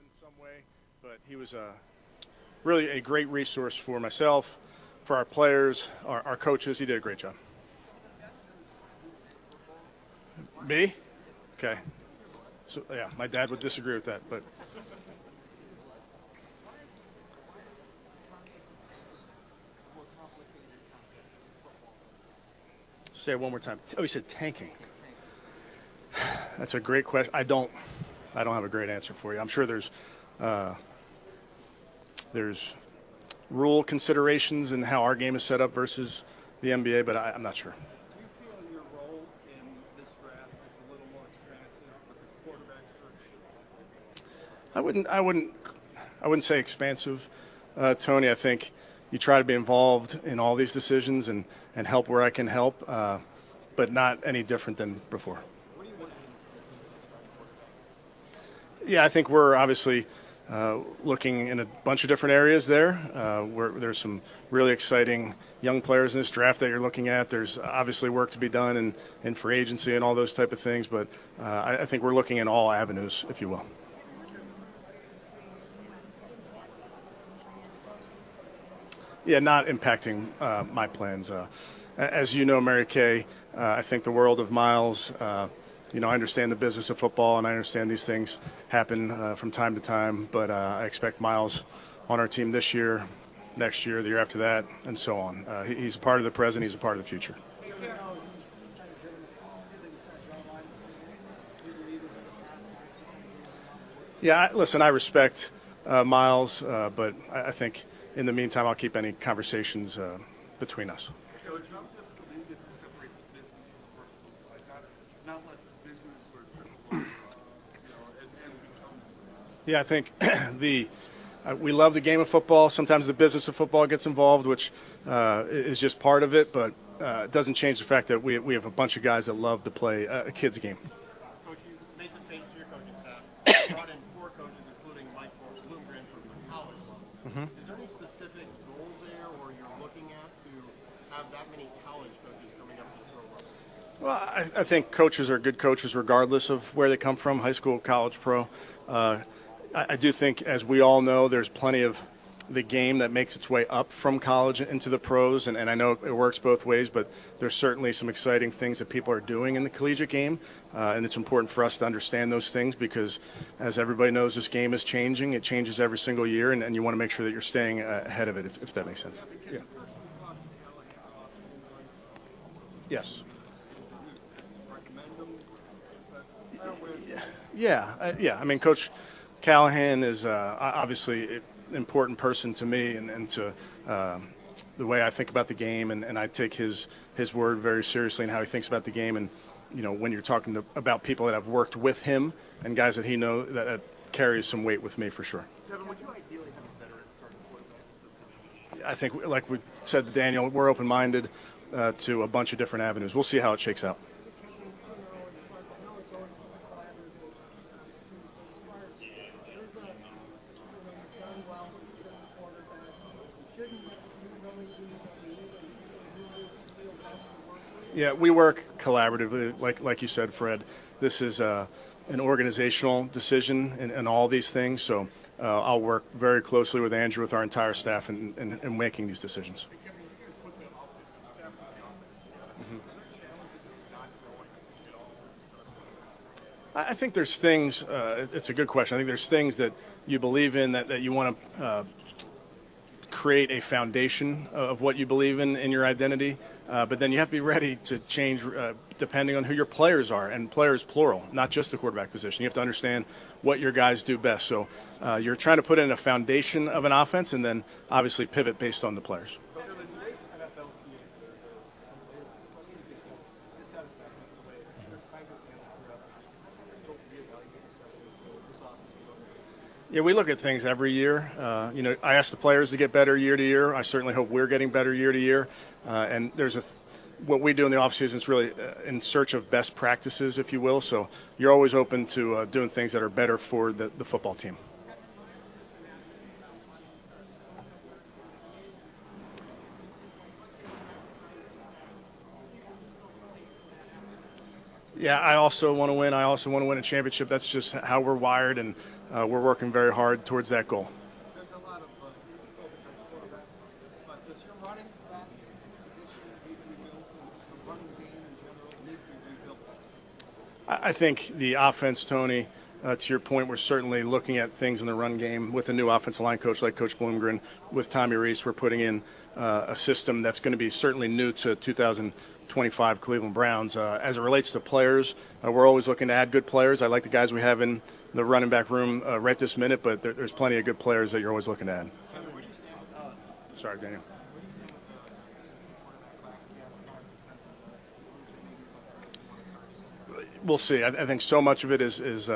in some way, but he was really a great resource for myself, for our players, our coaches. He did a great job. Me? Okay. So yeah, my dad would disagree with that, but say it one more time. Oh, you said tanking. That's a great question. I don't have a great answer for you. I'm sure uh, there's rule considerations in how our game is set up versus the NBA, but I'm not sure. Do you feel your role in this draft is a little more expansive with the quarterback search? I wouldn't say expansive, Tony. I think you try to be involved in all these decisions and help where I can help, but not any different than before. What do you want in the team for the starting quarterback? Yeah, I think we're obviously looking in a bunch of different areas there. Where there's some really exciting young players in this draft that you're looking at. There's obviously work to be done in free agency and all those type of things, but I think we're looking in all avenues, if you will. Yeah, not impacting my plans. As you know, Mary Kay, I think the world of Miles. I understand the business of football, and I understand these things happen from time to time. But I expect Miles on our team this year, next year, the year after that, and so on. He's a part of the present. He's a part of the future. You can't always kind of driven the call. It seems like he's kind of drawn a line in the sand. Do you believe there's like a path back to kind of being a Yeah, listen, I respect Miles, but I think in the meantime, I'll keep any conversations between us. Coach, how difficult is it to separate the business from the personal side? Not let the business sort of trickle over, and become. Yeah, I think we love the game of football. Sometimes the business of football gets involved, which is just part of it, but it doesn't change the fact that we have a bunch of guys that love to play a kid's game. Coach, you made some changes to your coaching staff. You brought in 4 coaches, including Mike Bloomgren from the college level. Is there any specific goal there, or you're looking at to have that many college coaches coming up to the pro level? Well, I think coaches are good coaches regardless of where they come from, high school, college, pro. I do think, as we all know, there's plenty of the game that makes its way up from college into the pros, and I know it works both ways, but there's certainly some exciting things that people are doing in the collegiate game, and it's important for us to understand those things because, as everybody knows, this game is changing. It changes every single year, and you want to make sure that you're staying ahead of it, if that makes sense. Yeah. Yes. Yeah. I mean, Coach Callahan is obviously an important person to me and to the way I think about the game, and I take his word very seriously and how he thinks about the game. And when you're talking about people that have worked with him and guys that he knows, that carries some weight with me for sure. Kevin, would you ideally have a veteran starting quarterback instead of I think, like we said to Daniel, we're open-minded to a bunch of different avenues. We'll see how it shakes out. Yeah, we work collaboratively, like you said, Fred. This is an organizational decision in all these things. So I'll work very closely with Andrew, with our entire staff, in making these decisions. I think there's things. It's a good question. I think there's things that you believe in that you want to create a foundation of what you believe in your identity, but then you have to be ready to change depending on who your players are, and players plural, not just the quarterback position. You have to understand what your guys do best. So you're trying to put in a foundation of an offense and then obviously pivot based on the players. today's NFL teams, some players, especially dissatisfied with the way their time is handled throughout the year. Is that something you don't reevaluate assessing until this offseason going into the season? Yeah, we look at things every year. I ask the players to get better year to year. I certainly hope we're getting better year to year. And there's what we do in the offseason is really in search of best practices, if you will. So you're always open to doing things that are better for the football team. Yeah, I also want to win. I also want to win a championship. That's just how we're wired, and we're working very hard towards that goal. There's a lot of focus on the quarterback, but does your running back position need to be rebuilt, and the running game in general need to be rebuilt? I think the offense, Tony, to your point, we're certainly looking at things in the run game with a new offensive line coach like Coach Bloomgren. With Tommy Reese, we're putting in a system that's going to be certainly new to 2025 Cleveland Browns. As it relates to players, we're always looking to add good players. I like the guys we have in the running back room right this minute, but there's plenty of good players that you're always looking to add. Sorry, Daniel. We'll see. I think so much of it is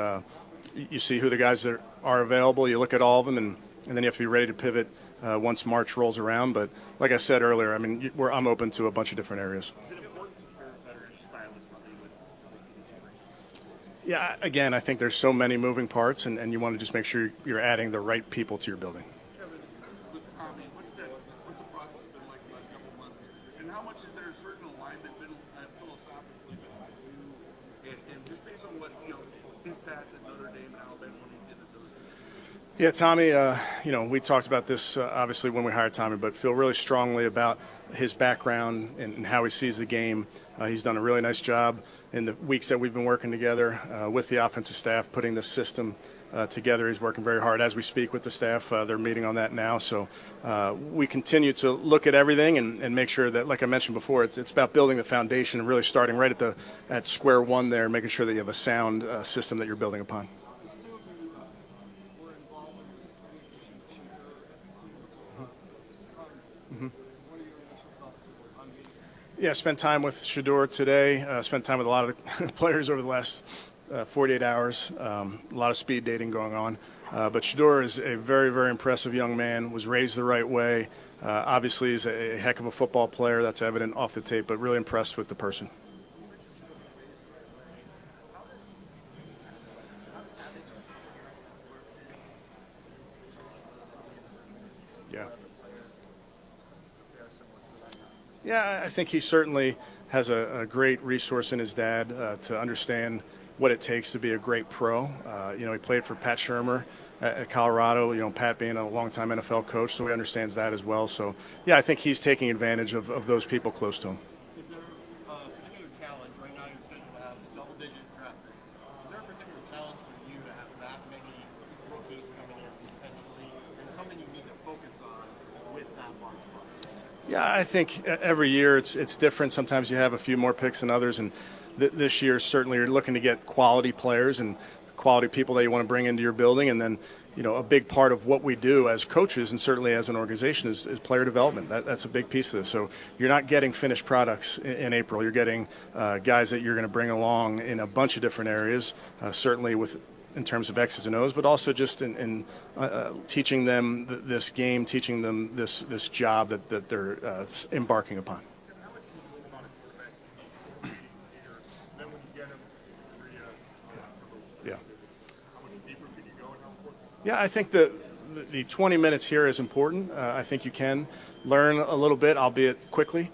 you see who the guys that are available. You look at all of them, and then you have to be ready to pivot once March rolls around. But like I said earlier, I mean, I'm open to a bunch of different areas. Is it important to pair better stylistically with Yeah, again, I think there's so many moving parts, and you want to just make sure you're adding the right people to your building. Kevin, with Tommy, what's the process been like the last couple of months? And how much is there a certain alignment philosophically between you and just based on what, his past at Notre Dame and Alabama when he did at those? Yeah, Tommy, we talked about this obviously when we hired Tommy, but feel really strongly about his background and how he sees the game. He's done a really nice job in the weeks that we've been working together with the offensive staff, putting this system together. He's working very hard as we speak with the staff. They're meeting on that now. So we continue to look at everything and make sure that, like I mentioned before, it's about building the foundation and really starting right at square one there, making sure that you have a sound system that you're building upon. Yeah, spent time with Shador today. Spent time with a lot of the players over the last 48 hours. A lot of speed dating going on. But Shador is a very, very impressive young man, was raised the right way. Obviously, he's a heck of a football player. That's evident off the tape, but really impressed with the person. Yeah. Yeah, I think he certainly has a great resource in his dad to understand what it takes to be a great pro. He played for Pat Shermer at Colorado, Pat being a longtime NFL coach, so he understands that as well. So, yeah, I think he's taking advantage of those people close to him. Is there a particular challenge? Right now you're scheduled to have a double-digit draft pick. Is there a particular challenge for you to have that many rookies coming in potentially, and something you need to focus on with that large class? Yeah, I think every year it's different. Sometimes you have a few more picks than others, and this year certainly you're looking to get quality players and quality people that you want to bring into your building. And then, a big part of what we do as coaches and certainly as an organization is player development. That's a big piece of this. So you're not getting finished products in April. You're getting guys that you're going to bring along in a bunch of different areas, certainly in terms of X's and O's, but also just in teaching them this game, teaching them this job that they're embarking upon. How much can you believe about a quarterback here? Then when you get him, Yeah. how much deeper can you go and how important? Yeah, I think the 20 minutes here is important. I think you can learn a little bit, albeit quickly.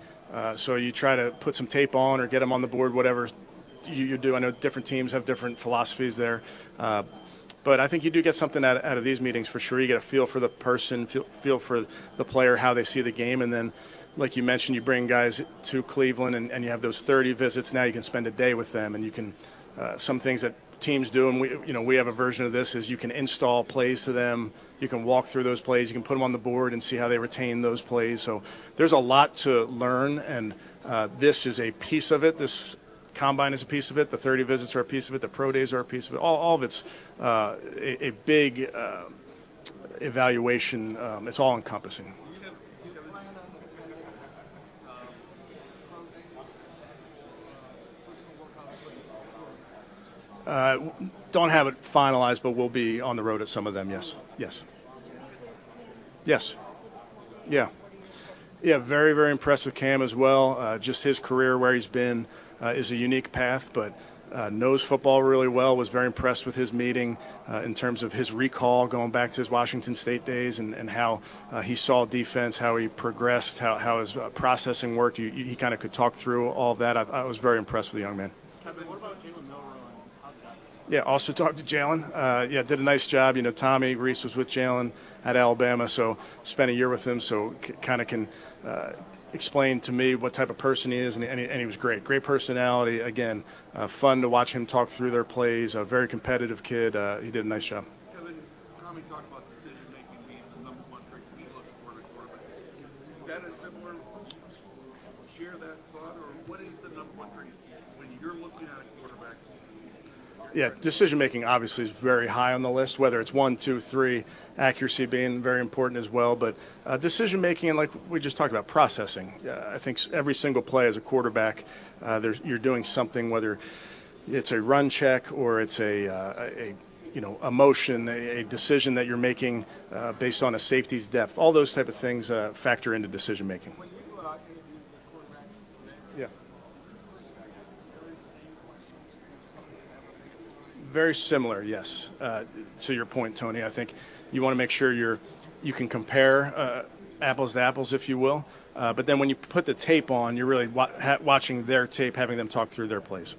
So you try to put some tape on or get them on the board, whatever you do. I know different teams have different philosophies there. But I think you do get something out of these meetings for sure. You get a feel for the person, feel for the player, how they see the game. And then, like you mentioned, you bring guys to Cleveland and you have those 30 visits. Now you can spend a day with them, and you can some things that teams do, and we have a version of this, is you can install plays to them. You can walk through those plays. You can put them on the board and see how they retain those plays. So there's a lot to learn, and this is a piece of it. This Combine is a piece of it. The 30 visits are a piece of it. The pro days are a piece of it. All of it's a big evaluation. It's all encompassing. Don't have it finalized, but we'll be on the road at some of them. Yes. Yeah. Very, very impressed with Cam as well. Just his career, where he's been, is a unique path, but knows football really well. Was very impressed with his meeting in terms of his recall, going back to his Washington State days, and how he saw defense, how he progressed, how his processing worked. He kind of could talk through all of that. I was very impressed with the young man. Kevin, what about Jalen Milrow and how's that? Yeah, also talked to Jalen. Yeah, did a nice job. You know, Tommy Reese was with Jalen at Alabama, so spent a year with him, so kind of can explain to me what type of person he is, and he was great. Great personality. Again, fun to watch him talk through their plays. A very competitive kid. He did a nice job. Kevin, Tommy talked about decision making being the number one trait he looks for in a quarterback. Is that a similar share that thought, or what is the number one trait when you're looking at a quarterback? Yeah, decision making obviously is very high on the list, whether it's 1, 2, 3, accuracy being very important as well. But decision making, and like we just talked about, processing. I think every single play as a quarterback, you're doing something, whether it's a run check or it's a motion, a decision that you're making based on a safety's depth. All those type of things factor into decision making. Yeah. Very similar, yes. To your point, Tony, I think you want to make sure you can compare apples to apples, if you will. But then when you put the tape on, you're really watching their tape, having them talk through their plays.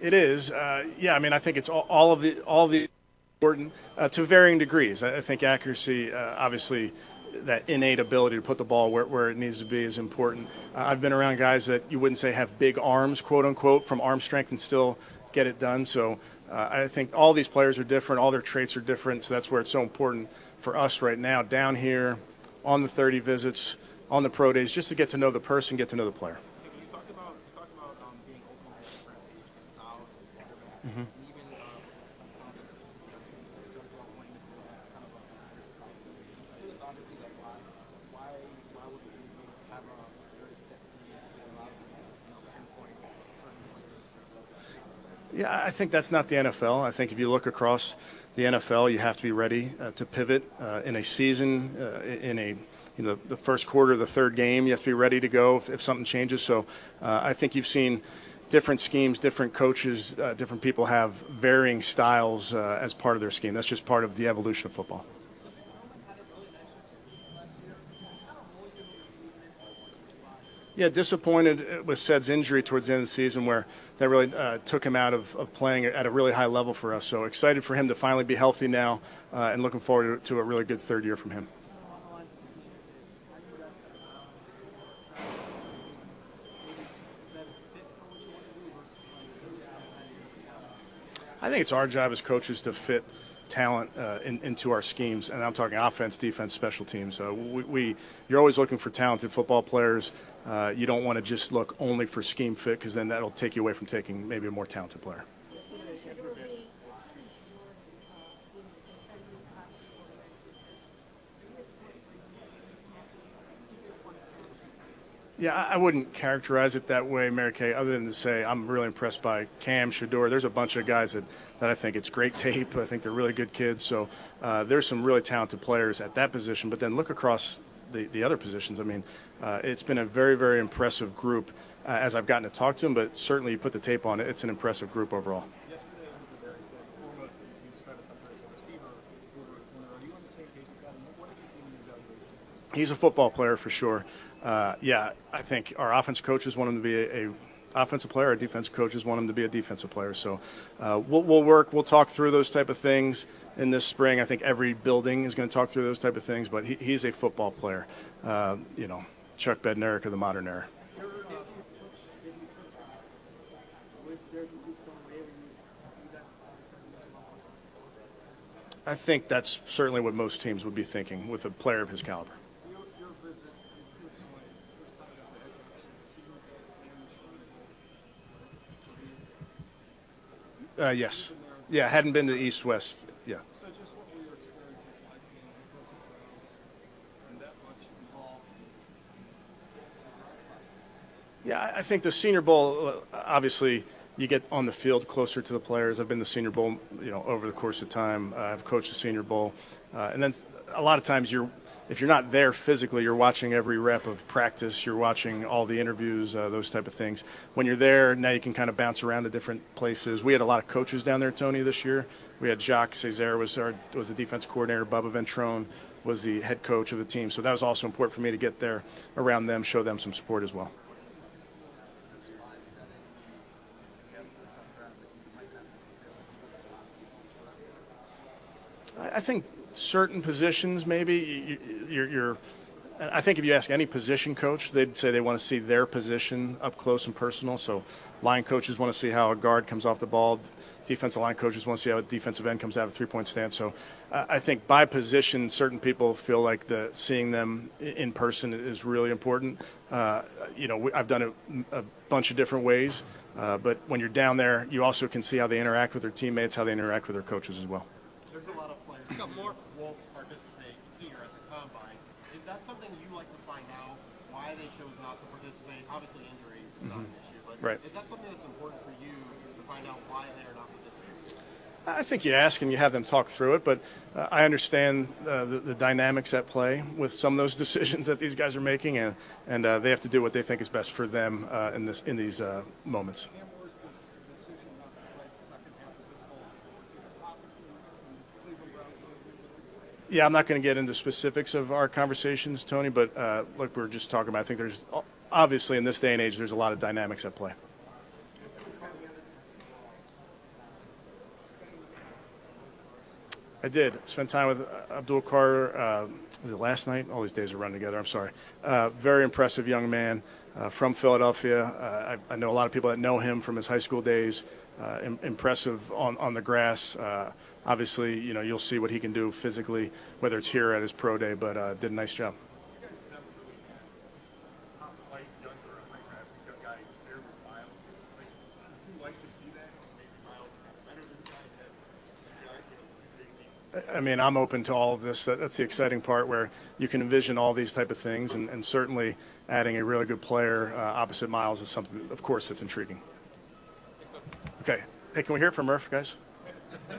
It is, yeah. I mean, I think it's all of the important to varying degrees. I think accuracy, obviously, that innate ability to put the ball where it needs to be is important. I've been around guys that you wouldn't say have big arms, quote unquote, from arm strength and still get it done. So I think all these players are different. All their traits are different. So that's where it's so important for us right now down here on the 30 visits, on the pro days, just to get to know the person, get to know the player. You talked about being open to different styles of quarterbacks. Mm-hmm. And even you talked about wanting to build kind of a philosophically, like why would the Dreamers have a very set scheme that allows you to pinpoint certain players? Yeah, I think that's not the NFL. I think if you look across the NFL, you have to be ready to pivot in a season, the first quarter of the third game. You have to be ready to go if something changes. So I think you've seen different schemes, different coaches, different people have varying styles as part of their scheme. That's just part of the evolution of football. Yeah, disappointed with Sed's injury towards the end of the season, where that really took him out of playing at a really high level for us. So excited for him to finally be healthy now, and looking forward to a really good third year from him. I think it's our job as coaches to fit talent into our schemes, and I'm talking offense, defense, special teams. You're always looking for talented football players. You don't want to just look only for scheme fit, because then that'll take you away from taking maybe a more talented player. Yeah, I wouldn't characterize it that way, Mary Kay, other than to say I'm really impressed by Cam, Shador. There's a bunch of guys that I think it's great tape. I think they're really good kids. So there's some really talented players at that position. But then look across the other positions. I mean, it's been a very, very impressive group as I've gotten to talk to them. But certainly you put the tape on it, it's an impressive group overall. Yesterday, Barry said foremost that you use Travis Hunter as a receiver over a corner. Are you on the same page with that? And what have you seen in the evaluation? He's a football player for sure. Yeah, I think our offense coaches want him to be a offensive player. Our defensive coaches want him to be a defensive player. So we'll talk through those type of things in this spring. I think every building is going to talk through those type of things, but he's a football player. Chuck Bednarik of the modern era. I think that's certainly what most teams would be thinking with a player of his caliber. Yes. Yeah, hadn't been to the East-West. Yeah. So just what were your experiences like being in the coaching program and that much involved? Yeah, I think the Senior Bowl, obviously, you get on the field closer to the players. I've been to the Senior Bowl, over the course of time. I've coached the Senior Bowl. And then a lot of times if you're not there physically, you're watching every rep of practice. You're watching all the interviews, those type of things. When you're there, now you can kind of bounce around to different places. We had a lot of coaches down there, Tony, this year. We had Jacques Césaire was the defense coordinator. Bubba Ventrone was the head coach of the team. So that was also important for me to get there around them, show them some support as well. I think certain positions, maybe you're. I think if you ask any position coach, they'd say they want to see their position up close and personal. So, line coaches want to see how a guard comes off the ball. Defensive line coaches want to see how a defensive end comes out of a three-point stance. So, I think by position, certain people feel like seeing them in person is really important. I've done it a bunch of different ways, but when you're down there, you also can see how they interact with their teammates, how they interact with their coaches as well. There's a lot of players who won't participate here at the combine. Is that something you like to find out why they chose not to participate? Obviously, injuries is not an issue, but Right. is that something that's important for you to find out why they are not participating? I think you ask and you have them talk through it, but I understand the dynamics at play with some of those decisions that these guys are making, and they have to do what they think is best for them in these moments. Cam Moore's decision not to play the second half of the bowl, was it a top Cleveland Browns? Yeah, I'm not going to get into specifics of our conversations, Tony, but like we were just talking about, I think there's obviously in this day and age, there's a lot of dynamics at play. I did. Spent time with Abdul Carter. Was it last night? All these days are running together. I'm sorry. Very impressive young man from Philadelphia. I know a lot of people that know him from his high school days. Impressive on the grass. Obviously, you'll see what he can do physically, whether it's here at his pro day, but did a nice job. I mean, I'm open to all of this. That's the exciting part, where you can envision all these type of things, and certainly adding a really good player opposite Miles is something, of course, that's intriguing. Okay. Hey, can we hear it from Murph, guys? From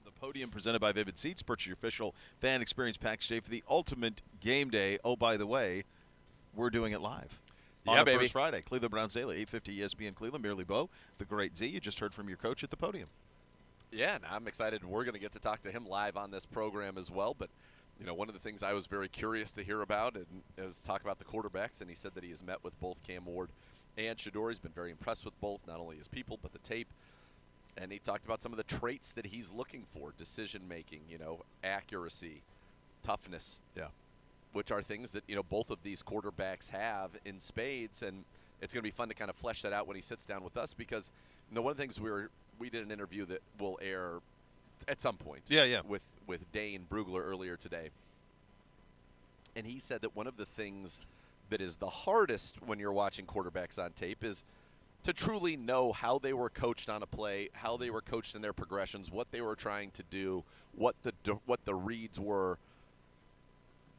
the podium presented by Vivid Seats, purchase your official fan experience package today for the ultimate game day. Oh, by the way, we're doing it live. Yeah, on baby. First Friday, Cleveland Browns Daily, 850 ESPN Cleveland. Merely Bowe, the great Z. You just heard from your coach at the podium. Yeah, and I'm excited. We're going to get to talk to him live on this program as well. But, one of the things I was very curious to hear about is talk about the quarterbacks. And he said that he has met with both Cam Ward and Shador. He's been very impressed with both, not only his people, but the tape. And he talked about some of the traits that he's looking for: decision-making, accuracy, toughness. Yeah. Which are things that, both of these quarterbacks have in spades. And it's going to be fun to kind of flesh that out when he sits down with us, because, one of the things we did an interview that will air at some point. Yeah. With Dane Brugler earlier today. And he said that one of the things that is the hardest when you're watching quarterbacks on tape is to truly know how they were coached on a play, how they were coached in their progressions, what they were trying to do, what the reads were.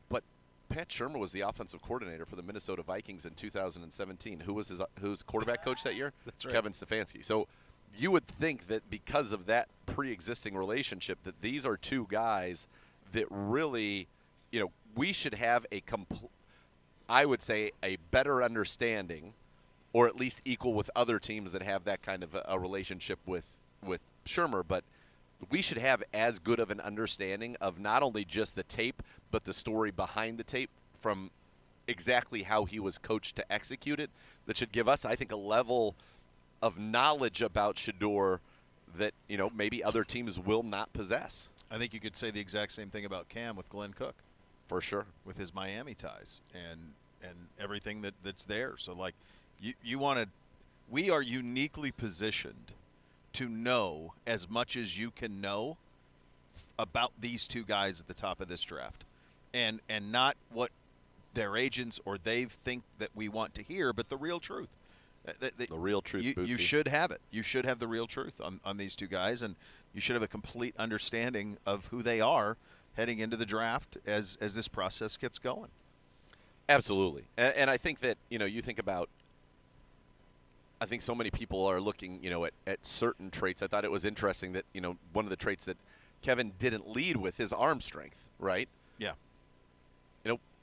But Pat Shurmur was the offensive coordinator for the Minnesota Vikings in 2017. Who's quarterback coach that year? That's right. Kevin Stefanski. So you would think that because of that pre-existing relationship, that these are two guys that really, we should have I would say a better understanding, or at least equal with other teams that have that kind of a relationship with Shurmur. But we should have as good of an understanding of not only just the tape, but the story behind the tape, from exactly how he was coached to execute it. That should give us, I think, a level of knowledge about Shador that, maybe other teams will not possess. I think you could say the exact same thing about Cam with Glenn Cook, For sure. with his Miami ties and everything that's there. So, like, you want to – we are uniquely positioned to know as much as you can know about these two guys at the top of this draft, and not what their agents or they think that we want to hear, but the real truth. The real truth, you Bootsy. should have it. You should have the real truth on these two guys, and you should have a complete understanding of who they are heading into the draft as this process gets going. Absolutely. And I think that, you think about, I think so many people are looking, at certain traits. I thought it was interesting that, one of the traits that Kevin didn't lead with is arm strength, right? Yeah.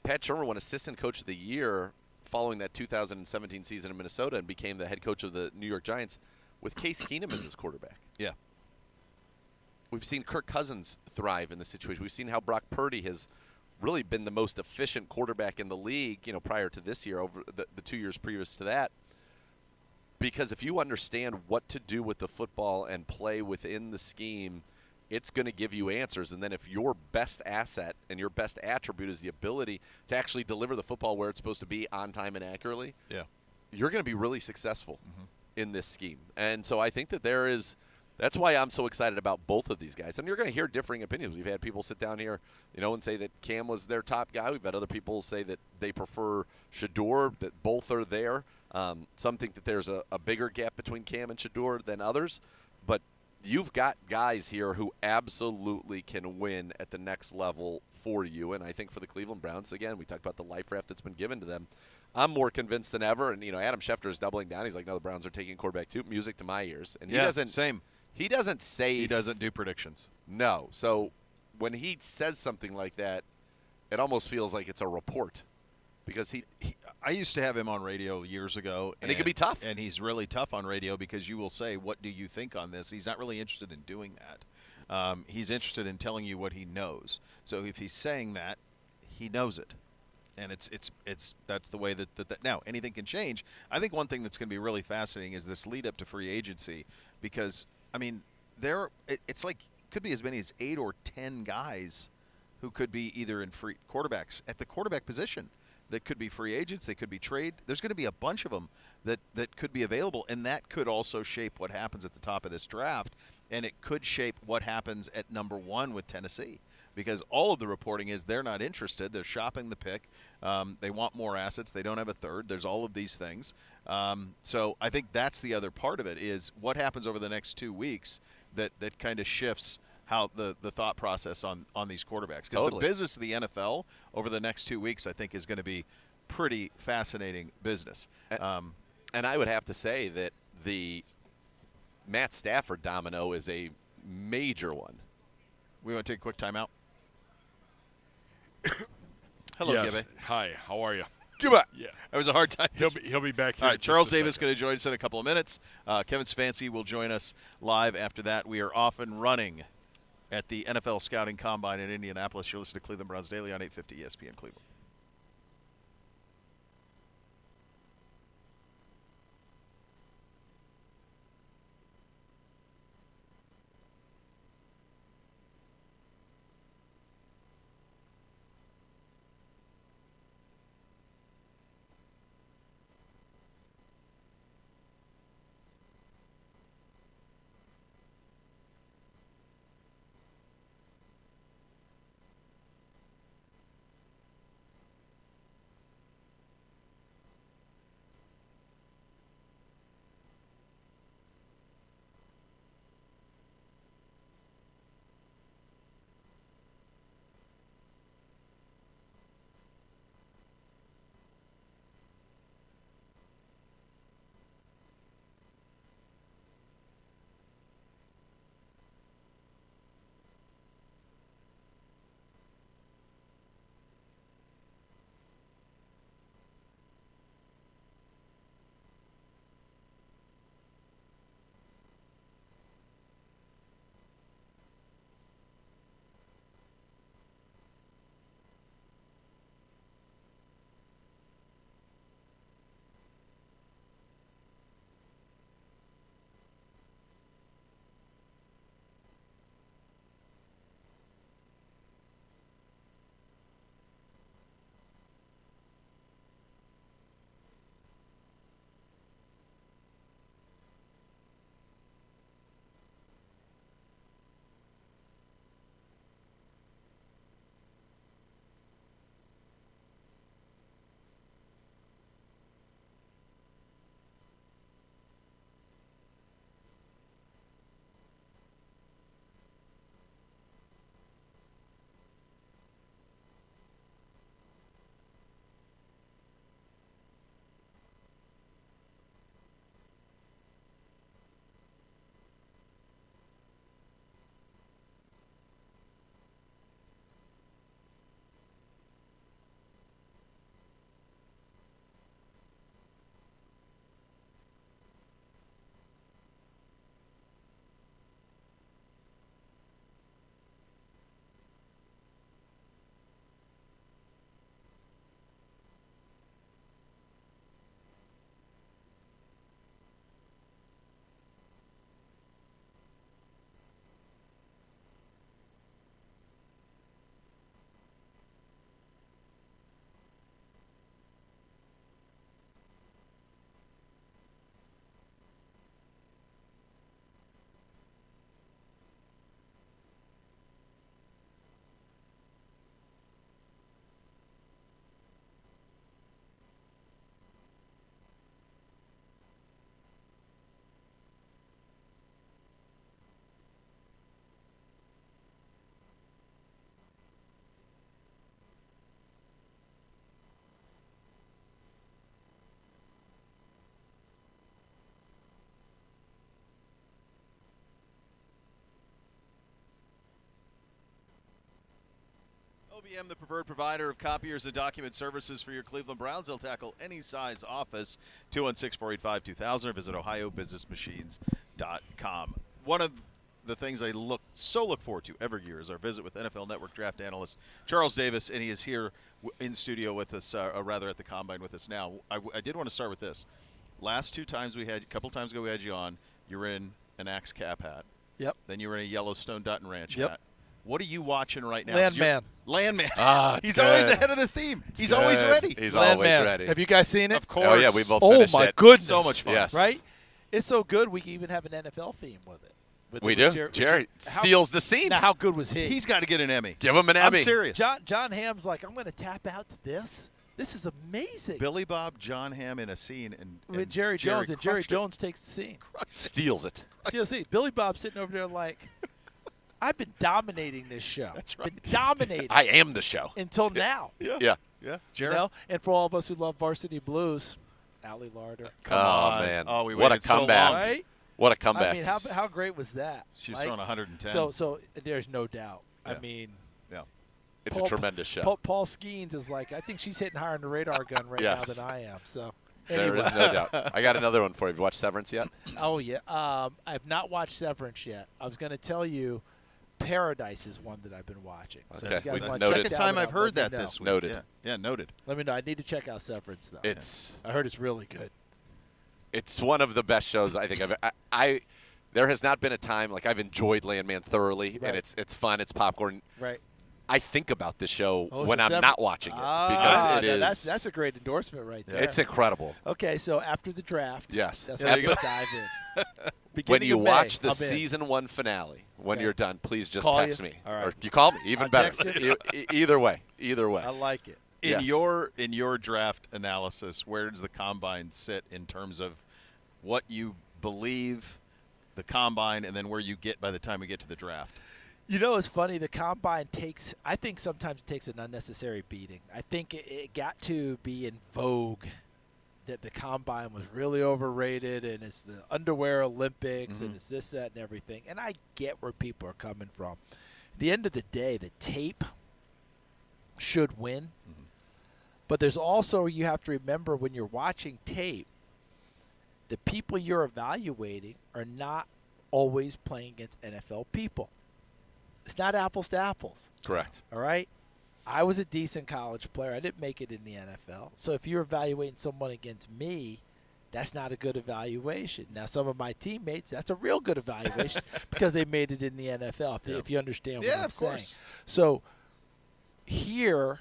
Pat Shurmur won Assistant Coach of the Year following that 2017 season in Minnesota and became the head coach of the New York Giants with Case Keenum as his quarterback. Yeah. We've seen Kirk Cousins thrive in this situation. We've seen how Brock Purdy has really been the most efficient quarterback in the league, prior to this year, over the 2 years previous to that. because if you understand what to do with the football and play within the scheme, it's going to give you answers. And then if your best asset and your best attribute is the ability to actually deliver the football where it's supposed to be on time and accurately, Yeah. you're going to be really successful in this scheme. And so I think that that's why I'm so excited about both of these guys. And you're going to hear differing opinions. We've had people sit down here, and say that Cam was their top guy. We've had other people say that they prefer Shador, that both are there. Some think that there's a bigger gap between Cam and Shador than others. But you've got guys here who absolutely can win at the next level for you. And I think for the Cleveland Browns, again, we talked about the life raft that's been given to them. I'm more convinced than ever. And, Adam Schefter is doubling down. He's like, no, the Browns are taking quarterback too. Music to my ears. And he doesn't. Same. He doesn't say. He doesn't do predictions. No. So when he says something like that, it almost feels like it's a report. Because I used to have him on radio years ago. And he can be tough. And he's really tough on radio because you will say, what do you think on this? He's not really interested in doing that. He's interested in telling you what he knows. So if he's saying that, he knows it. And that's the way that now anything can change. I think one thing that's going to be really fascinating is this lead up to free agency, because it's like could be as many as 8 or 10 guys who could be either in free quarterbacks at the quarterback position that could be free agents. They could be trade. There's going to be a bunch of them that could be available, and that could also shape what happens at the top of this draft, and it could shape what happens at number 1 with Tennessee. Because all of the reporting is they're not interested. They're shopping the pick. They want more assets. They don't have a third. There's all of these things. So I think that's the other part of it is what happens over the next 2 weeks that kind of shifts how the thought process on these quarterbacks. Because the business of the NFL over the next 2 weeks, I think, is going to be pretty fascinating business. And I would have to say that the Matt Stafford domino is a major one. We want to take a quick timeout. Hello, yes. Gibby. Hi, how are you? Gibby. Yeah. That was a hard time. He'll be back here. All right, in just Charles a Davis second. going to join us in a couple of minutes. Kevin Stefanski will join us live after that. We are off and running at the NFL Scouting Combine in Indianapolis. You're listening to Cleveland Browns Daily on 850 ESPN Cleveland. OBM, the preferred provider of copiers and document services for your Cleveland Browns. They'll tackle any size office. 216-485-2000 or visit ohiobusinessmachines.com. One of the things I look forward to every year is our visit with NFL Network draft analyst Charles Davis, and he is here in studio with us, rather at the Combine with us now. I did want to start with this. Last two times a couple times ago we had you on, you were in an Axe Cap hat. Yep. Then you were in a Yellowstone Dutton Ranch Yep. hat. What are you watching right now? Landman. Landman. Ah, it's He's good. always ahead of the theme. It's He's good. always ready. He's Landman. always ready. Have you guys seen it? Of course. Oh, yeah, we both Oh finished my it. goodness. So much fun. Yes. Right? It's so good we can even have an NFL theme with it. We do. Jerry steals the scene. Now, how good was he? He's got to get an Emmy. Give him an Emmy. I'm serious. John Hamm's like, I'm going to tap out to this. This is amazing. Billy Bob, John Hamm in a scene, and With Jerry Jones, and Jerry crushed it. Jones takes the scene. Steals it. See, Billy Bob's sitting over there like, I've been dominating this show. That's right. Been dominating I am the show. until now. Yeah. Yeah. Yeah. You Jerry. know? And for all of us who love Varsity Blues, Allie Larder. Come Oh, on. man. Oh, we What a waited so comeback. long. Right? What a comeback. I mean, how great was that? She's Like, throwing 110. So there's no doubt. Yeah. I mean, yeah. it's Paul- a tremendous show. Paul Skeens is like, I think she's hitting higher on the radar gun right Yes. now than I am. So There anyway. is no doubt. I got another one for you. Have you watched Severance yet? Oh yeah. I've not watched Severance yet. I was going to tell you, Paradise is one that I've been watching. So Okay. if you guys We've wanna noted. check Second that time one I've out, heard let that me this know. week. Noted. Yeah. Yeah, noted. Let me know. I need to check out Severance though. It's I heard it's really good. one of the best shows I think I there has not been a time like I've enjoyed Landman thoroughly, Right. and it's fun, it's popcorn. Right. I think about this show Oh, when so I'm Sever- not watching it Ah, because it now is that's a great endorsement right there. it's incredible. Okay, so after the draft, Yes. that's Yeah, when there we you dive in. When Beginning you of May, watch the I'm in. season 1 finale, when Okay. you're done, please just Call text you? me. All right. Or you call me, even I'll better. text you. Either way. Either way. I like it. In Yes. your draft analysis, where does the Combine sit in terms of what you believe the Combine and then where you get by the time we get to the draft? You know, it's funny. The Combine I think sometimes it takes an unnecessary beating. I think it got to be in vogue that the Combine was really overrated and it's the underwear Olympics and it's this, that, and everything. And I get where people are coming from. At the end of the day, the tape should win. But there's also, you have to remember when you're watching tape, the people you're evaluating are not always playing against NFL people. It's not apples to apples. Correct. All right? I was a decent college player. I didn't make it in the NFL. So if you're evaluating someone against me, that's not a good evaluation. Now, some of my teammates, that's a real good evaluation because they made it in the NFL, if you understand what I'm of saying. course. So here,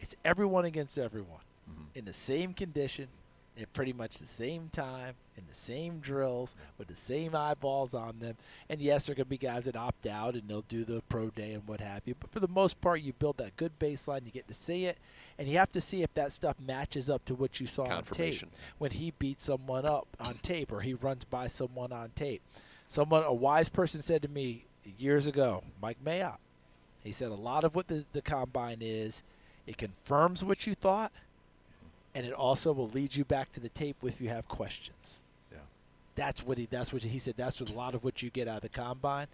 it's everyone against everyone in the same condition, at pretty much the same time, in the same drills, with the same eyeballs on them. And yes, there are going to be guys that opt out and they'll do the pro day and what have you. But for the most part, you build that good baseline, you get to see it, and you have to see if that stuff matches up to what you saw on tape. Confirmation. When he beats someone up on tape or he runs by someone on tape. A wise person said to me years ago, Mike Mayock, he said a lot of what the Combine is, it confirms what you thought, and it also will lead you back to the tape if you have questions. Yeah. That's what he said. That's what a lot of what you get out of the Combine.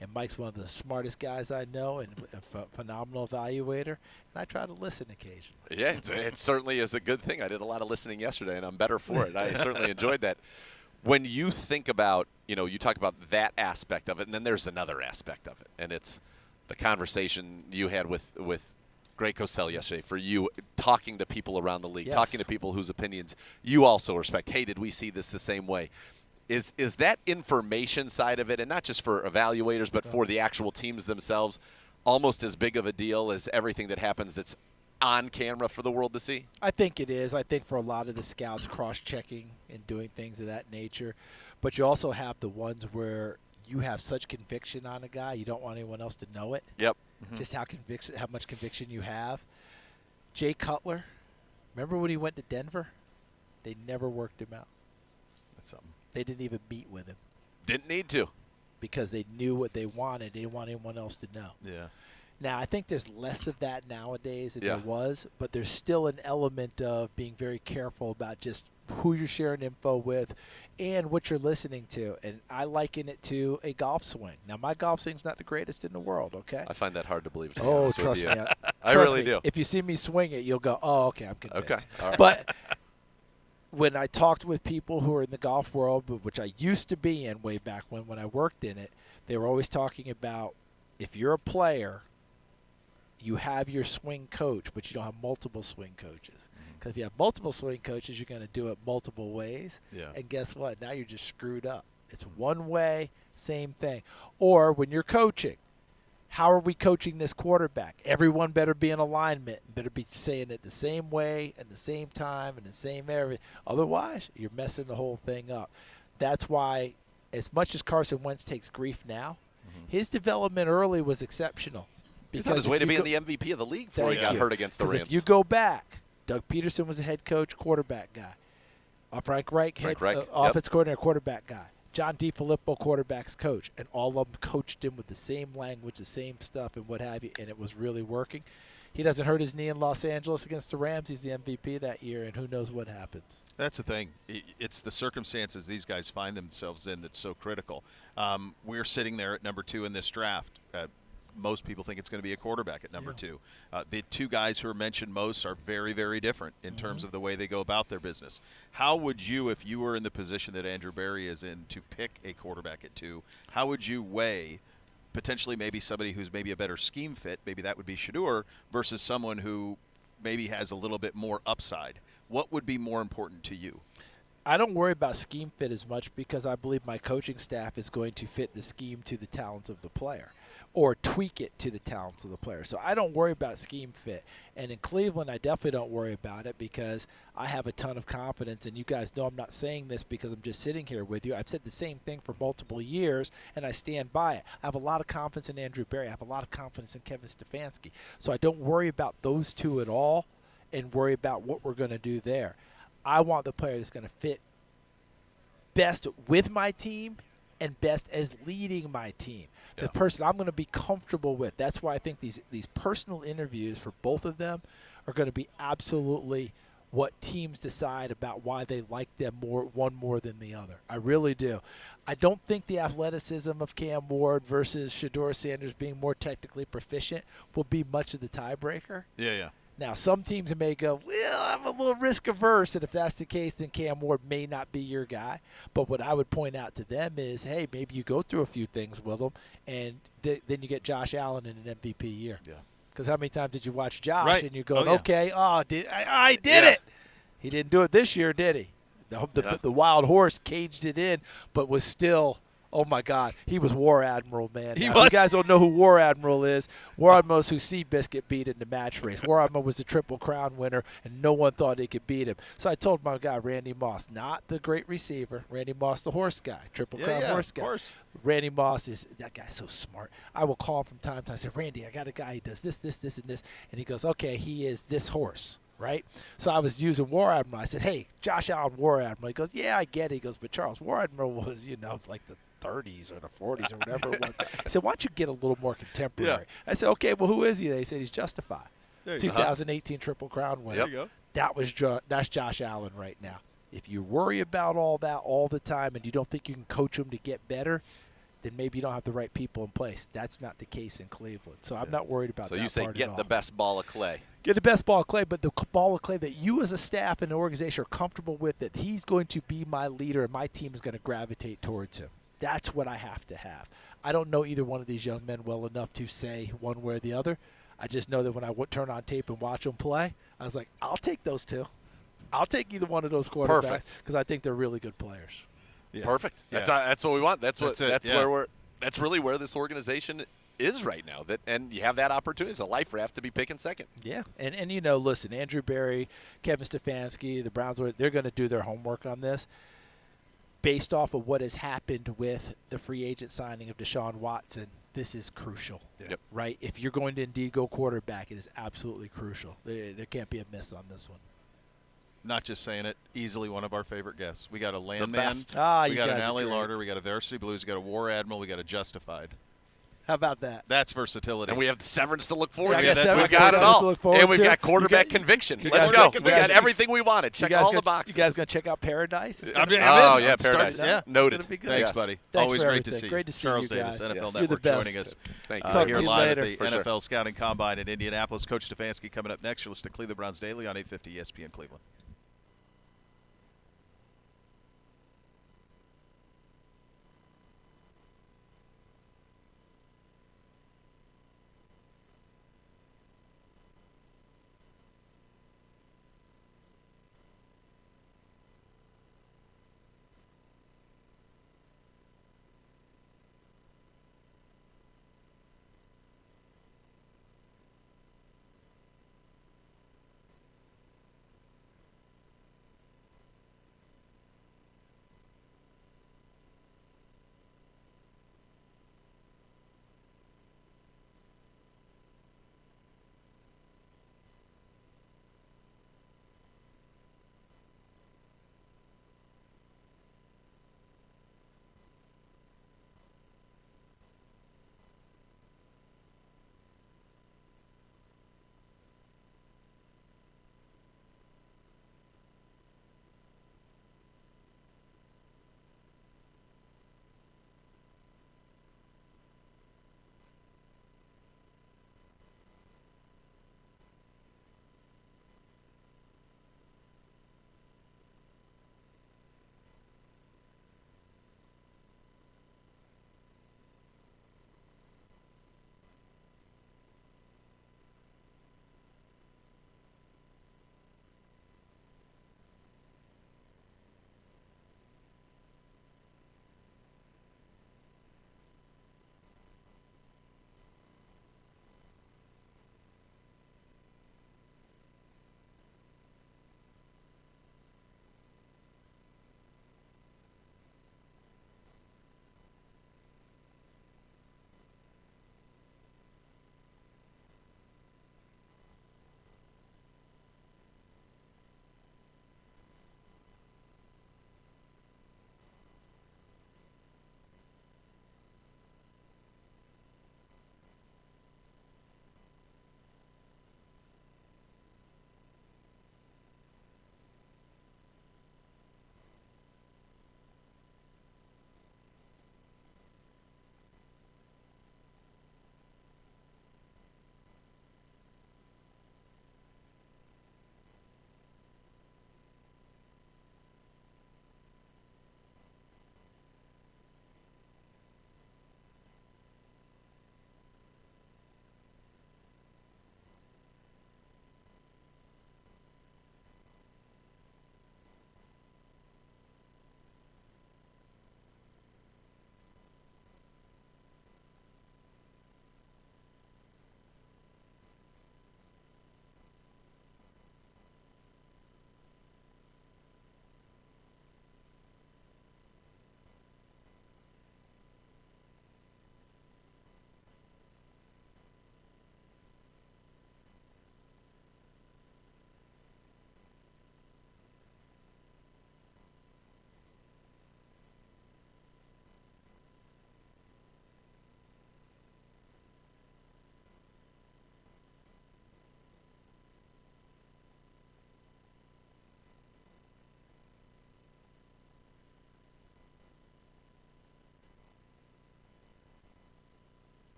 And Mike's one of the smartest guys I know and a phenomenal evaluator. And I try to listen occasionally. Yeah, it certainly is a good thing. I did a lot of listening yesterday, and I'm better for it. I certainly enjoyed that. When you think about, you talk about that aspect of it, and then there's another aspect of it, and it's the conversation you had with Greg Cosell yesterday, for you talking to people around the league, Yes. talking to people whose opinions you also respect. Hey, did we see this the same way? Is that information side of it, and not just for evaluators, but for the actual teams themselves, almost as big of a deal as everything that happens that's on camera for the world to see? I think it is. I think for a lot of the scouts, cross-checking and doing things of that nature. But you also have the ones where you have such conviction on a guy, you don't want anyone else to know it. Yep. Just how much conviction you have. Jay Cutler, remember when he went to Denver? They never worked him out. That's something. They didn't even meet with him Didn't need to. because they knew what they wanted. They didn't want anyone else to know. Yeah. Now, I think there's less of that nowadays than Yeah. there was, but there's still an element of being very careful about just who you're sharing info with, and what you're listening to. And I liken it to a golf swing. Now, my golf swing's not the greatest in the world, okay? I find that hard to believe. To be Oh, honest with trust you. me. I Trust really me. do. If you see me swing it, you'll go, oh, okay, I'm convinced. Okay. All right. But when I talked with people who are in the golf world, which I used to be in way back when I worked in it, they were always talking about if you're a player, you have your swing coach, but you don't have multiple swing coaches. Because if you have multiple swing coaches, you're going to do it multiple ways. Yeah. And guess what? Now you're just screwed up. It's one way, same thing. Or when you're coaching, how are we coaching this quarterback? Everyone better be in alignment, better be saying it the same way and the same time and the same area. Otherwise, you're messing the whole thing up. That's why, as much as Carson Wentz takes grief now, his development early was exceptional. He's on his way if to you being the MVP of the league before he Thank got you. hurt against the 'Cause Rams. if you go back, Doug Peterson was a head coach, quarterback guy. Frank Reich, Frank Reich, yep. offense coordinator, quarterback guy. John DiFilippo, quarterback's coach. And all of them coached him with the same language, the same stuff, and what have you, and it was really working. He doesn't hurt his knee in Los Angeles against the Rams. He's the MVP that year, and who knows what happens. That's the thing. It's the circumstances these guys find themselves in that's so critical. We're sitting there at number 2 in this draft. Most people think it's going to be a quarterback at number 2. The two guys who are mentioned most are very, very different in terms of the way they go about their business. How would you, if you were in the position that Andrew Berry is in, to pick a quarterback at 2, how would you weigh potentially maybe somebody who's maybe a better scheme fit, maybe that would be Shedeur, versus someone who maybe has a little bit more upside? What would be more important to you? I don't worry about scheme fit as much because I believe my coaching staff is going to fit the scheme to the talents of the player or tweak it to the talents of the player. So I don't worry about scheme fit. And in Cleveland, I definitely don't worry about it because I have a ton of confidence. And you guys know I'm not saying this because I'm just sitting here with you. I've said the same thing for multiple years, and I stand by it. I have a lot of confidence in Andrew Berry. I have a lot of confidence in Kevin Stefanski. So I don't worry about those two at all and worry about what we're going to do there. I want the player that's going to fit best with my team and best as leading my team. The person I'm going to be comfortable with. That's why I think these personal interviews for both of them are going to be absolutely what teams decide about why they like them one more than the other. I really do. I don't think the athleticism of Cam Ward versus Shedeur Sanders being more technically proficient will be much of the tiebreaker. Yeah. Now, some teams may go, well, I'm a little risk averse, and if that's the case, then Cam Ward may not be your guy. But what I would point out to them is, hey, maybe you go through a few things with them, and then you get Josh Allen in an MVP year. Yeah. Because how many times did you watch Josh Right. and you're going, Oh, yeah. okay, I did it. He didn't do it this year, did he? The wild horse caged it in, but was still. Oh, my God. He was War Admiral, man. He Now, was. you guys don't know who War Admiral is. War Admiral is who Seabiscuit beat in the match race. War Admiral was the Triple Crown winner, and no one thought they could beat him. So I told my guy, Randy Moss, not the great receiver. Randy Moss, the horse guy, Triple Crown horse guy. Of course. Randy Moss that guy's so smart. I will call him from time to time. I say, Randy, I got a guy. He does this, and this. And he goes, okay, he is this horse. Right? So I was using War Admiral. I said, hey, Josh Allen, War Admiral. He goes, yeah, I get it. He goes, but Charles, War Admiral was, like the 30s or the 40s or whatever it was. I said, why don't you get a little more contemporary? Yeah. I said, okay, well, who is he? They said he's Justified. There you go. 2018 Triple Crown winner. There you go. That's Josh Allen right now. If you worry about all that all the time and you don't think you can coach him to get better, then maybe you don't have the right people in place. That's not the case in Cleveland. So I'm not worried about that. So you say part at get all. the best ball of clay. Get the best ball of clay, but the ball of clay that you as a staff and an organization are comfortable with, that he's going to be my leader and my team is going to gravitate towards him. That's what I have to have. I don't know either one of these young men well enough to say one way or the other. I just know that when I would turn on tape and watch them play, I was like, I'll take those two. I'll take either one of those quarterbacks Perfect. because I think they're really good players. Yeah. Perfect. Yeah. That's what we want. That's yeah. where that's really where this organization is right now. And you have that opportunity. It's a life raft to be picking second. Yeah, and listen, Andrew Berry, Kevin Stefanski, the Browns, they're going to do their homework on this based off of what has happened with the free agent signing of Deshaun Watson. This is crucial, Yep. right? If you're going to indeed go quarterback, it is absolutely crucial. There can't be a miss on this one. Not just saying it, easily one of our favorite guests. We got a landman. best. Ah, we you got an guys are Alley great. Larder. We got a Varsity Blues. We got a War Admiral. We got a Justified. How about that? That's versatility. And we have the severance to look forward Yeah, to. I got We've severance got it to all. look forward And we've to. got quarterback You got- conviction. you Let's guys go. got- We you guys- got everything we wanted. You Check guys all gonna- the boxes. You guys gonna check out Paradise? It's I'm gonna be- in. yeah, I'm starting- Paradise. Yeah. Noted. It's gonna be good. Yes. Thanks, buddy. Thanks Always for great to everything. see you. Great to see Charles you Davis, guys. NFL You're the Network, joining best. us Thank you. Talk here to you live later. at the For sure. NFL Scouting Combine in Indianapolis. Coach Stefanski coming up next. You're listening to Cleveland Browns Daily on 850 ESPN Cleveland.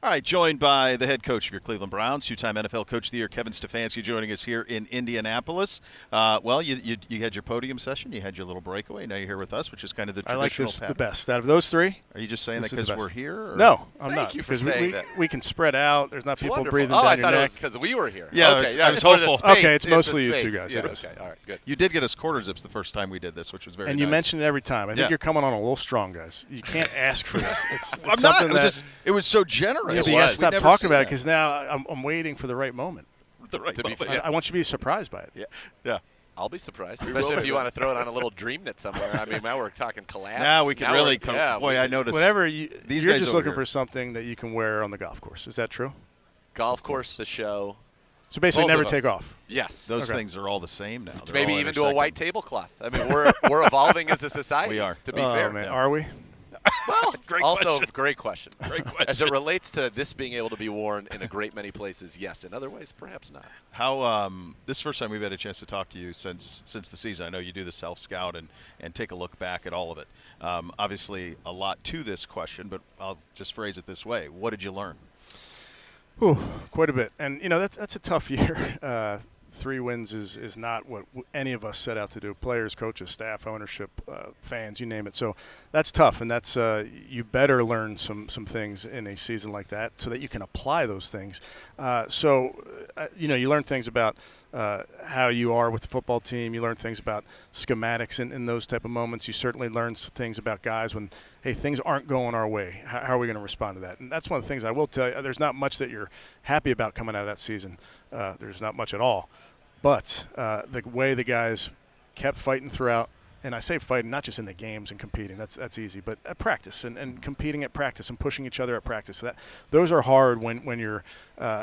All right, joined by the head coach of your Cleveland Browns, two-time NFL Coach of the Year, Kevin Stefanski, joining us here in Indianapolis. Well, you had your podium session, you had your little breakaway. Now you're here with us, which is kind of the traditional I like this pattern. the best out of those three. Are you just saying that This is the because we're best. here? Or? No, I'm Thank not. you for Because saying we, that. we can spread out. There's not people Wonderful. breathing oh, down I your thought it neck. was because we were here. Yeah, okay. I was for the hopeful. space, Okay, it's the mostly you space. two guys, Yeah, it is. okay, all right, good. You did get us quarter zips the first time we did this, which was very And nice. you mention it every time. I think Yeah. you're coming on a little strong, guys. You can't ask for this. It's I'm not. something that It was so generous. yeah, but It you got to was. stop We've never talking seen about it that. because now I'm waiting for the right moment. The right To be moment. fair. I want you to be surprised by it. Yeah. Yeah. I'll be surprised, will especially if be. you want to throw it on a little dream knit somewhere. I mean, now we're talking collapse. Now we can really we're- come. yeah, Boy, we I can- noticed. Whatever These you're guys just over looking here. for something that you can wear on the golf course. Is that true? Golf course, the show. So basically, Both never of them. take off. Yes. Those Okay. things are all the same now. They're Maybe all even do a intersecting. white tablecloth. I mean, we're evolving as a society. We are. To be Oh, fair. man, are we? Well, Great also question. great question. Great question. As it relates to this being able to be worn in a great many places, yes. In other ways, perhaps not. How this is the first time we've had a chance to talk to you since the season. I know you do the self scout and take a look back at all of it. Obviously, a lot to this question, but I'll just phrase it this way: what did you learn? Whew, quite a bit. And that's a tough year. 3 wins is not what any of us set out to do. Players, coaches, staff, ownership, fans, you name it. So that's tough, and that's you better learn some things in a season like that so that you can apply those things. You learn things about how you are with the football team. You learn things about schematics in those type of moments. You certainly learn some things about guys when, hey, things aren't going our way. How are we going to respond to that? And that's one of the things I will tell you. There's not much that you're happy about coming out of that season. There's not much at all. But the way the guys kept fighting throughout, and I say fighting not just in the games and competing, that's easy, but at practice and competing at practice and pushing each other at practice. Those are hard when you're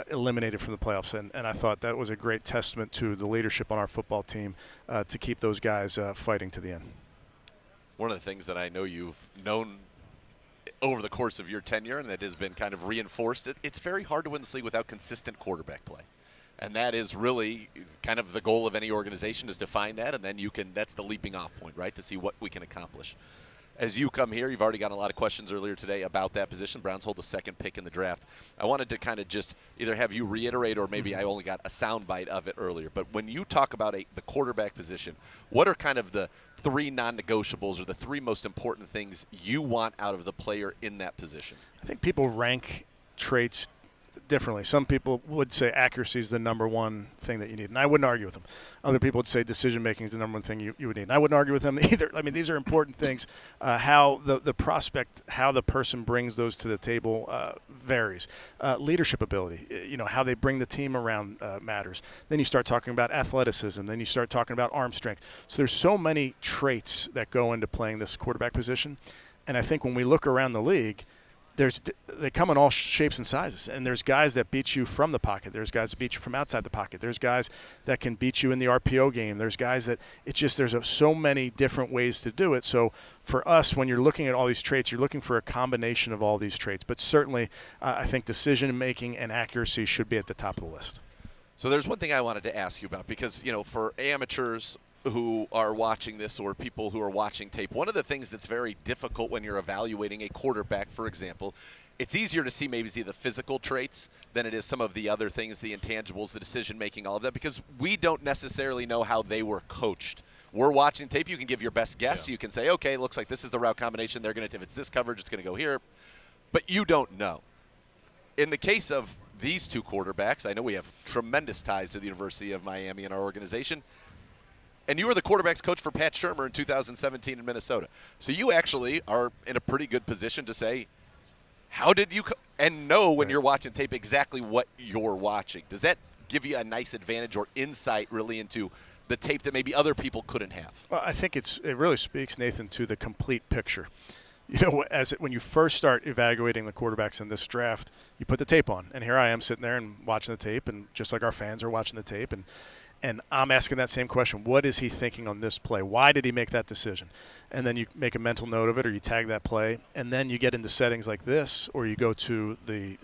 eliminated from the playoffs, and I thought that was a great testament to the leadership on our football team to keep those guys fighting to the end. One of the things that I know you've known over the course of your tenure and that has been kind of reinforced, it's very hard to win this league without consistent quarterback play. And that is really kind of the goal of any organization, is to find that, and then that's the leaping off point, right, to see what we can accomplish. As you come here, you've already gotten a lot of questions earlier today about that position. Browns hold the 2nd pick in the draft. I wanted to kind of just either have you reiterate, or maybe I only got a soundbite of it earlier. But when you talk about the quarterback position, what are kind of the 3 non-negotiables or the 3 most important things you want out of the player in that position? I think people rank traits differently. Some people would say accuracy is the number one thing that you need, and I wouldn't argue with them. Other people would say decision-making is the number one thing you would need, and I wouldn't argue with them either. I mean, these are important things. How the prospect, how the person brings those to the table varies. Leadership ability, how they bring the team around matters. Then you start talking about athleticism. Then you start talking about arm strength. So there's so many traits that go into playing this quarterback position, and I think when we look around the league, they come in all shapes and sizes, and there's guys that beat you from the pocket. There's guys that beat you from outside the pocket. There's guys that can beat you in the RPO game. There's guys that there's so many different ways to do it. So for us, when you're looking at all these traits, you're looking for a combination of all these traits. But certainly, I think decision making and accuracy should be at the top of the list. So there's one thing I wanted to ask you about, because for amateurs who are watching this, or people who are watching tape, one of the things that's very difficult when you're evaluating a quarterback, for example, it's easier to see maybe the physical traits than it is some of the other things, the intangibles, the decision making, all of that, because we don't necessarily know how they were coached. We're watching tape. You can give your best guess. Yeah. You can say, okay, it looks like this is the route combination. They're going to, if it's this coverage, it's going to go here. But you don't know. In the case of these 2 quarterbacks, I know we have tremendous ties to the University of Miami in our organization. And you were the quarterback's coach for Pat Shurmur in 2017 in Minnesota. So you actually are in a pretty good position to say, how did you and know when you're watching tape exactly what you're watching. Does that give you a nice advantage or insight really into the tape that maybe other people couldn't have? Well, I think it really speaks, Nathan, to the complete picture. When you first start evaluating the quarterbacks in this draft, you put the tape on, and here I am sitting there and watching the tape, and just like our fans are watching the tape, and I'm asking that same question. What is he thinking on this play? Why did he make that decision? And then you make a mental note of it, or you tag that play, and then you get into settings like this, or you go to the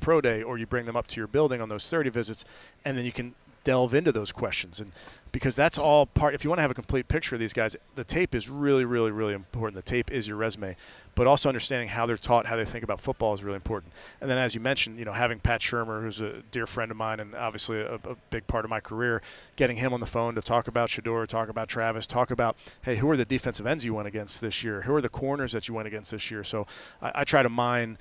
pro day, or you bring them up to your building on those 30 visits, and then you can delve into those questions, and because that's all part. If you want to have a complete picture of these guys, the tape is really, really, really important. The tape is your resume, but also understanding how they're taught, how they think about football is really important. And then, as you mentioned, having Pat Shermer, who's a dear friend of mine and obviously a big part of my career, getting him on the phone to talk about Shador, talk about Travis, talk about, hey, who are the defensive ends you went against this year? Who are the corners that you went against this year? So I try to mine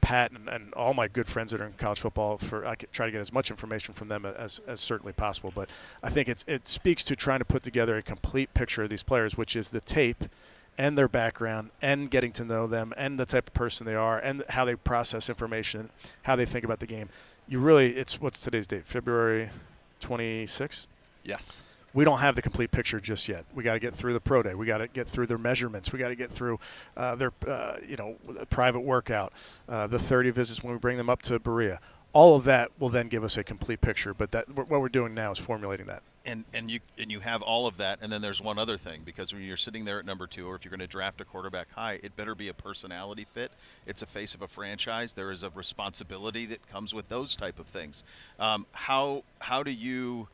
Pat and all my good friends that are in college football. I try to get as much information from them as certainly possible. But I think it speaks to trying to put together a complete picture of these players, which is the tape and their background and getting to know them and the type of person they are and how they process information, how they think about the game. What's today's date? February 26th? Yes. We don't have the complete picture just yet. We got to get through the pro day. We got to get through their measurements. We got to get through their private workout, the 30 visits when we bring them up to Berea. All of that will then give us a complete picture. But what we're doing now is formulating that. And you have all of that, and then there's one other thing, because when you're sitting there at number 2, or if you're going to draft a quarterback high, it better be a personality fit. It's a face of a franchise. There is a responsibility that comes with those type of things. How do you?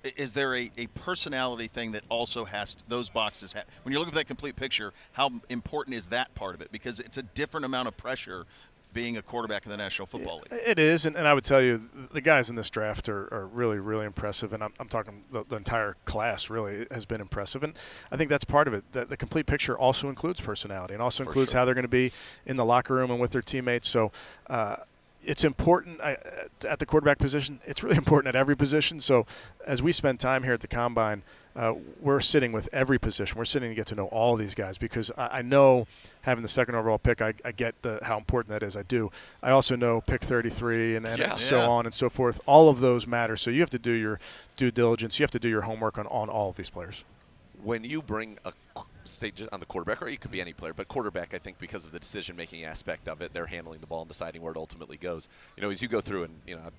Is there a personality thing that also has those boxes? When you're looking for that complete picture, how important is that part of it? Because it's a different amount of pressure being a quarterback in the National Football League. It is, and I would tell you the guys in this draft are really, really impressive, and I'm talking the entire class really has been impressive, and I think that's part of it. The complete picture also includes personality and also includes how they're going to be in the locker room and with their teammates. So it's important at the quarterback position. It's really important at every position. So as we spend time here at the Combine, we're sitting with every position. We're sitting to get to know all of these guys because I know having the second overall pick, I get how important that is. I do. I also know pick 33 and so on and so forth. All of those matter. So you have to do your due diligence. You have to do your homework on all of these players. When you bring a stage on the quarterback, or it could be any player, but quarterback, I think because of the decision-making aspect of it, they're handling the ball and deciding where it ultimately goes. As you go through and, I'm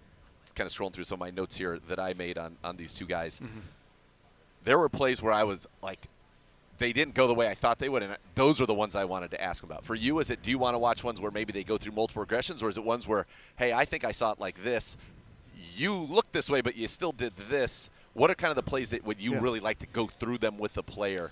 kind of scrolling through some of my notes here that I made on these two guys, there were plays where I was like, they didn't go the way I thought they would, and those are the ones I wanted to ask about. For you, do you want to watch ones where maybe they go through multiple regressions, or is it ones where, hey, I think I saw it like this, you looked this way, but you still did this? What are kind of the plays that would you really like to go through them with the player?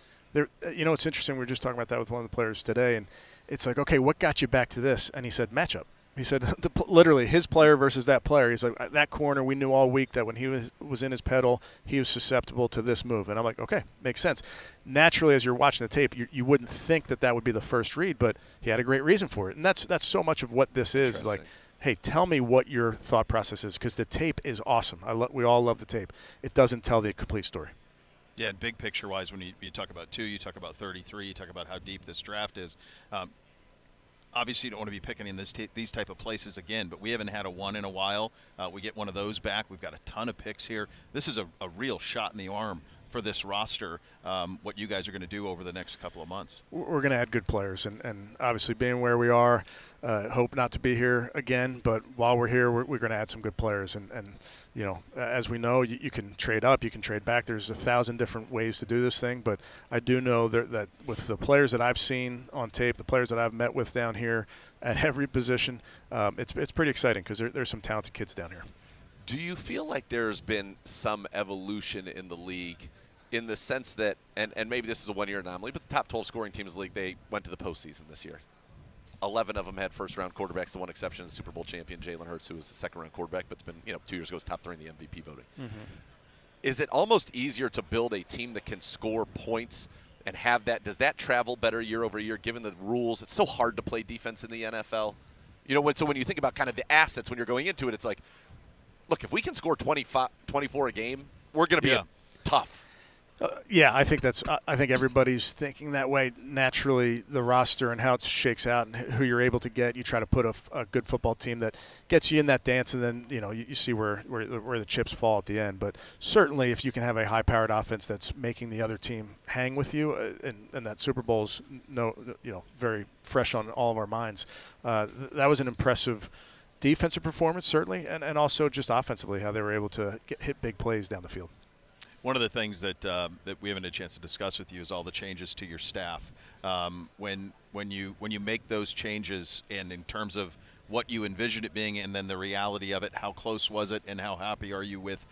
It's interesting. We were just talking about that with one of the players today, and it's like, okay, what got you back to this? And he said matchup. He said literally his player versus that player. He's like, that corner, we knew all week that when he was in his pedal, he was susceptible to this move. And I'm like, okay, makes sense. Naturally, as you're watching the tape, you wouldn't think that would be the first read, but he had a great reason for it. And that's so much of what this is. Like, hey, tell me what your thought process is, because the tape is awesome. We all love the tape. It doesn't tell the complete story. Yeah, and big picture-wise, when you talk about 2, you talk about 33, you talk about how deep this draft is. Obviously, you don't want to be picking in these type of places again, but we haven't had a 1 in a while. We get one of those back. We've got a ton of picks here. This is a real shot in the arm for this roster, what you guys are going to do over the next couple of months. We're going to add good players, and obviously being where we are, hope not to be here again, but while we're here, we're going to add some good players. And as we know, you can trade up, you can trade back. There's 1,000 different ways to do this thing, but I do know that with the players that I've seen on tape, the players that I've met with down here at every position, it's pretty exciting because there's some talented kids down here. Do you feel like there's been some evolution in the league in the sense that, and maybe this is a one-year anomaly, but the top 12 scoring teams in the league, they went to the postseason this year. 11 of them had first-round quarterbacks. The one exception is Super Bowl champion Jalen Hurts, who was the second-round quarterback, but it's been 2 years ago, was top 3 in the MVP voting. Is it almost easier to build a team that can score points and have that? Does that travel better year over year, given the rules? It's so hard to play defense in the NFL. So when you think about kind of the assets when you're going into it, it's like, look, if we can score 24 a game, we're going to be tough. I think everybody's thinking that way naturally. The roster and how it shakes out and who you're able to get, you try to put a good football team that gets you in that dance, and then you see where the chips fall at the end. But certainly, if you can have a high-powered offense that's making the other team hang with you, and that Super Bowl's very fresh on all of our minds, that was an impressive defensive performance certainly, and also just offensively how they were able to hit big plays down the field. One of the things that we haven't had a chance to discuss with you is all the changes to your staff. When you make those changes, and in terms of what you envisioned it being, and then the reality of it. How close was it, and how happy are you with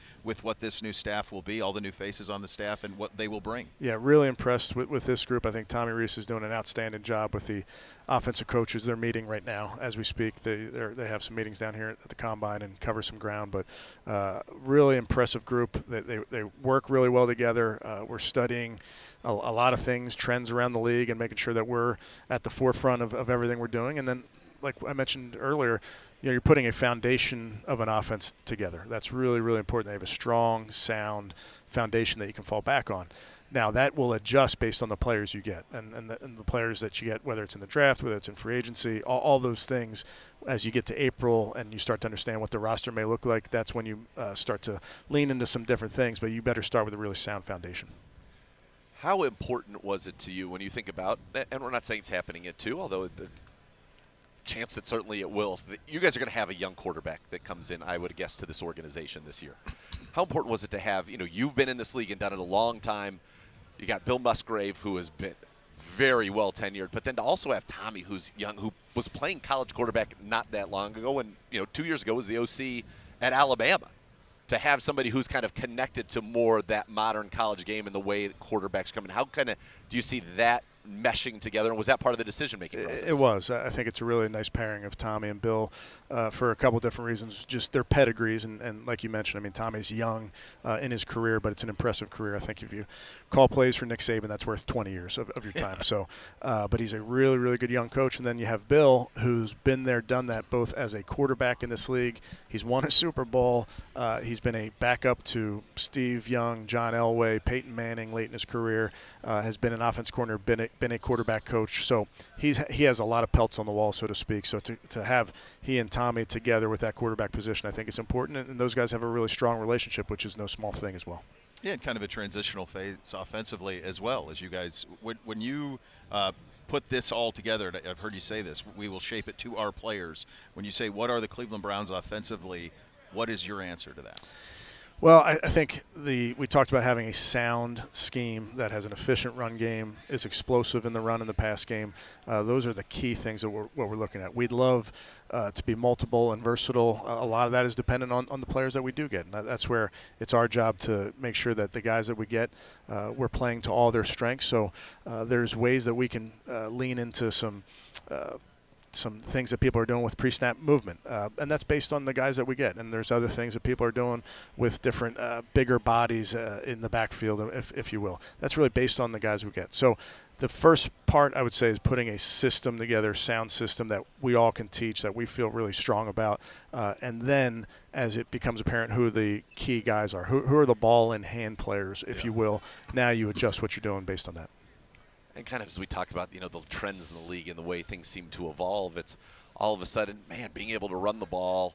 what this new staff will be, all the new faces on the staff, and what they will bring? Yeah, really impressed with this group. I think Tommy Reese is doing an outstanding job with the offensive coaches. They're meeting right now as we speak. They have some meetings down here at the Combine and cover some ground, but really impressive group. They work really well together. We're studying a lot of things, trends around the league, and making sure that we're at the forefront of everything we're doing. And then, like I mentioned earlier, you're putting a foundation of an offense together. That's really, really important. They have a strong, sound foundation that you can fall back on. Now, that will adjust based on the players you get and the players that you get, whether it's in the draft, whether it's in free agency, all those things. As you get to April and you start to understand what the roster may look like, that's when you start to lean into some different things, but you better start with a really sound foundation. How important was it to you when you think about, and we're not saying it's happening yet too, although the chance that certainly it will, you guys are going to have a young quarterback that comes in, I would guess, to this organization this year. How important was it to have, you've been in this league and done it a long time. You got Bill Musgrave, who has been very well tenured, but then to also have Tommy, who's young, who was playing college quarterback not that long ago, and 2 years ago was the OC at Alabama. To have somebody who's kind of connected to more that modern college game and the way that quarterbacks come in, how kind of do you see that meshing together, and was that part of the decision-making process? It was. I think it's a really nice pairing of Tommy and Bill for a couple different reasons, just their pedigrees, and like you mentioned, I mean, Tommy's young in his career, but it's an impressive career. I think if you call plays for Nick Saban, that's worth 20 years of your time. So, but he's a really, really good young coach, and then you have Bill, who's been there, done that, both as a quarterback in this league. He's won a Super Bowl. He's been a backup to Steve Young, John Elway, Peyton Manning late in his career, has been an offense coordinator, been a quarterback coach. So he has a lot of pelts on the wall, so to speak. So to have he and Tommy together with that quarterback position, I think is important. And those guys have a really strong relationship, which is no small thing as well. Yeah, and kind of a transitional phase offensively as well, as you guys, when you put this all together, and I've heard you say this, we will shape it to our players. When you say, what are the Cleveland Browns offensively, what is your answer to that? Well, I think we talked about having a sound scheme that has an efficient run game, is explosive in the run and the pass game. Those are the key things that what we're looking at. We'd love to be multiple and versatile. A lot of that is dependent on the players that we do get. And that's where it's our job to make sure that the guys that we get, we're playing to all their strengths. So there's ways that we can lean into some things that people are doing with pre-snap movement, and that's based on the guys that we get. And there's other things that people are doing with different bigger bodies in the backfield, if you will. That's really based on the guys we get. So the first part, I would say, is putting a system together, sound system that we all can teach, that we feel really strong about. And then as it becomes apparent who the key guys are, who are the ball-in-hand players, if you will, now you adjust what you're doing based on that. And kind of as we talk about, the trends in the league and the way things seem to evolve, it's all of a sudden, man, being able to run the ball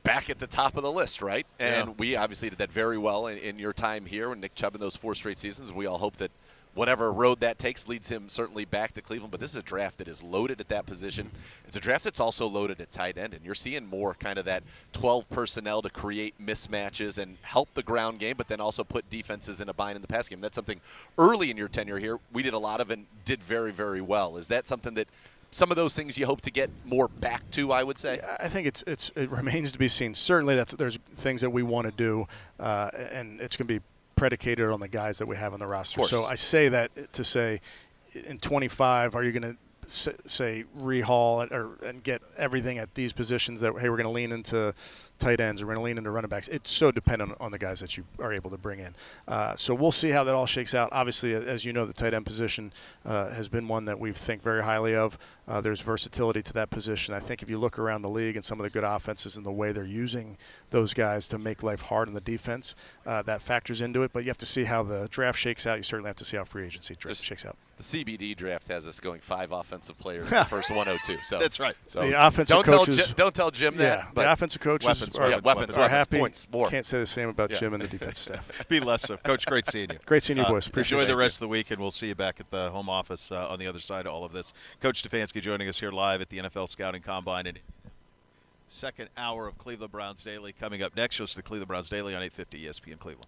back at the top of the list, right? And we obviously did that very well in your time here when Nick Chubb in those 4 straight seasons. We all hope that whatever road that takes leads him certainly back to Cleveland. But this is a draft that is loaded at that position. It's a draft that's also loaded at tight end, and you're seeing more kind of that 12 personnel to create mismatches and help the ground game, but then also put defenses in a bind in the pass game. That's something early in your tenure here we did a lot of and did very, very well. Is that something that some of those things you hope to get more back to, I would say? I think it remains to be seen. Certainly there's things that we want to do, and it's going to be predicated on the guys that we have on the roster. So I say that to say, in 25, are you going to say rehaul and get everything at these positions that, hey, we're going to lean into tight ends, or we're going to lean into running backs? It's so dependent on the guys that you are able to bring in. So we'll see how that all shakes out. Obviously, as you know, the tight end position has been one that we think very highly of. There's versatility to that position. I think if you look around the league and some of the good offenses and the way they're using those guys to make life hard on the defense, that factors into it. But you have to see how the draft shakes out. You certainly have to see how free agency shakes out. The CBD draft has us going 5 offensive players in the first 102. So that's right. So the offensive coaches don't tell Jim that. Yeah, the offensive coaches are happy. Points, more. Can't say the same about Jim and the defense staff. Be less so. Coach, great seeing you. Great seeing you, boys. Appreciate it. Enjoy the rest of the week, and we'll see you back at the home office on the other side of all of this. Coach Stefanski joining us here live at the NFL Scouting Combine. And second hour of Cleveland Browns Daily coming up next. You'll listen to Cleveland Browns Daily on 850 ESPN Cleveland.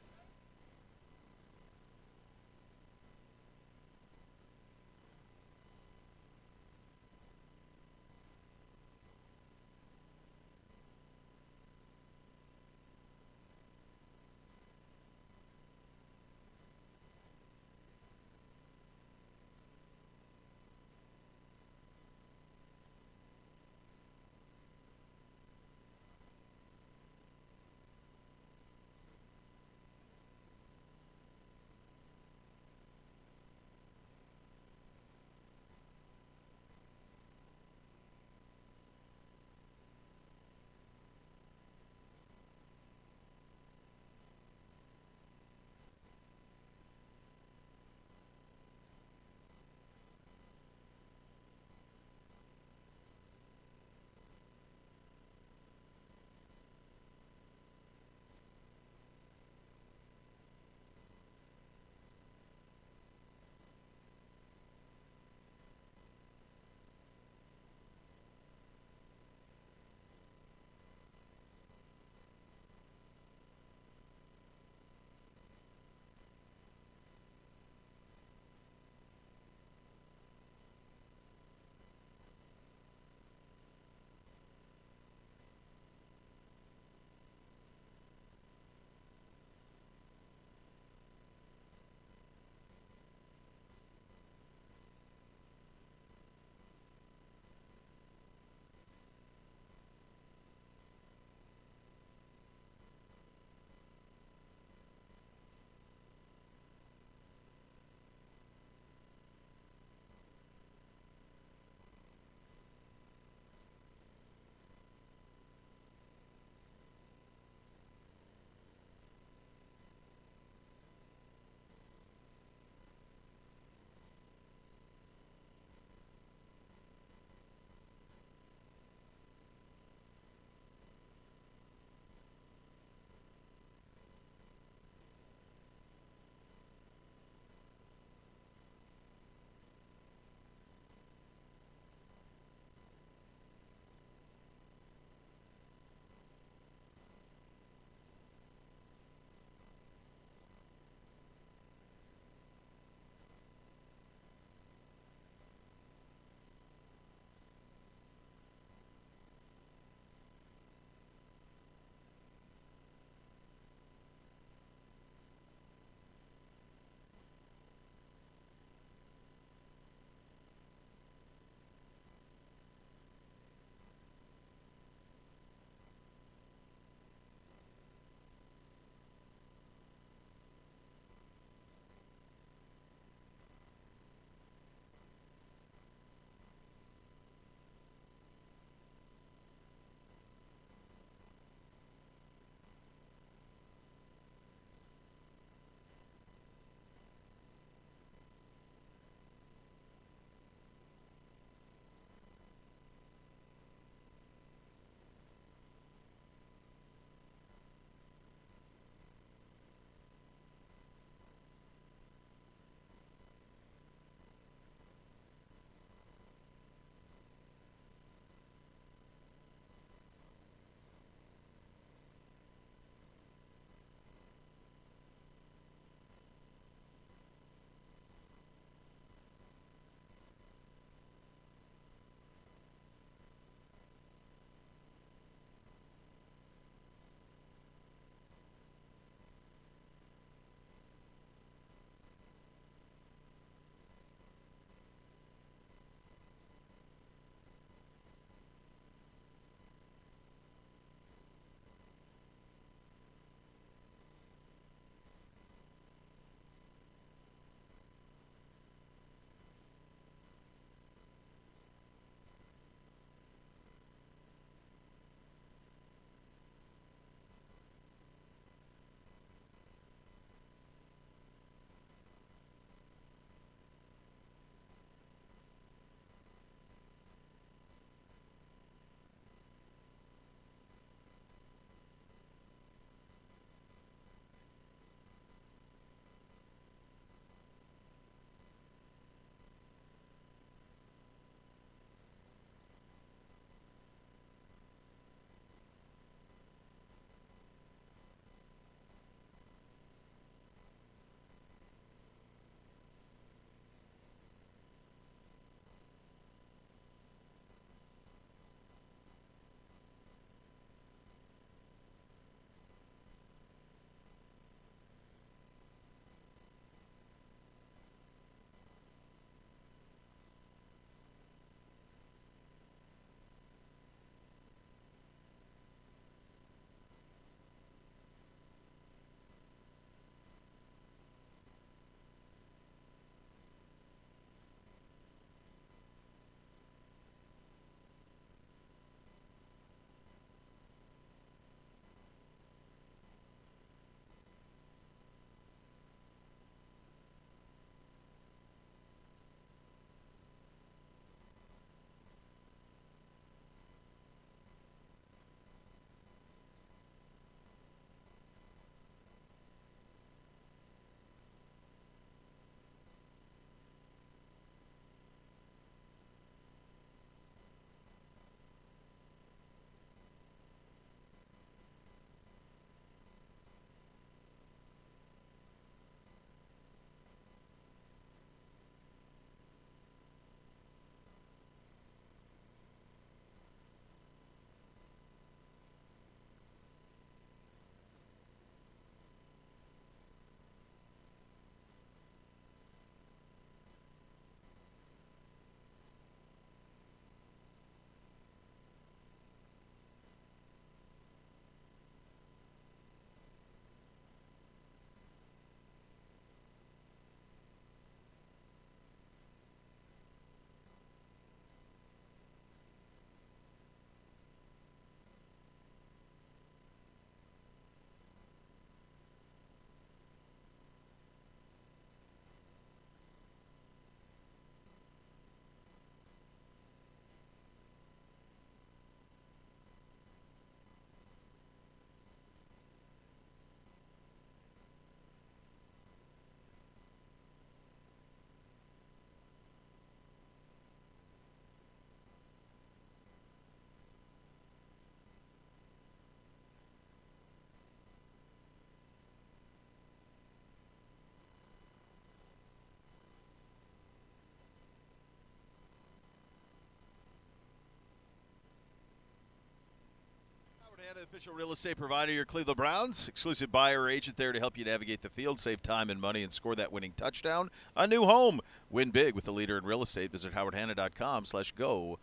Howard, official real estate provider, your Cleveland Browns. Exclusive buyer or agent there to help you navigate the field, save time and money, and score that winning touchdown. A new home. Win big with the leader in real estate. Visit howardhanna.com/go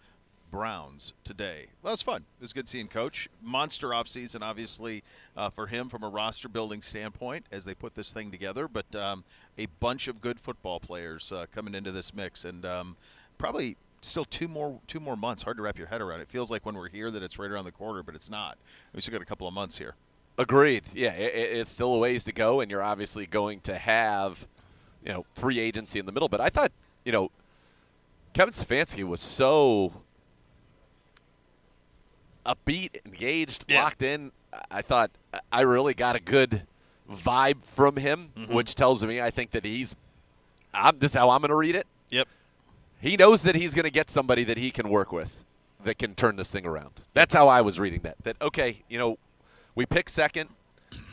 Browns today. Well, it was fun. It was good seeing Coach. Monster offseason, obviously, for him from a roster building standpoint as they put this thing together. But a bunch of good football players coming into this mix, and probably still two more months. Hard to wrap your head around. It feels like when we're here that it's right around the corner, but it's not. We still got a couple of months here. Agreed. Yeah, it's still a ways to go, and you're obviously going to have, free agency in the middle. But I thought, Kevin Stefanski was so upbeat, engaged, locked in. I thought I really got a good vibe from him, which tells me I think that this is how I'm going to read it. Yep. He knows that he's going to get somebody that he can work with that can turn this thing around. That's how I was reading that. That, okay, we pick second.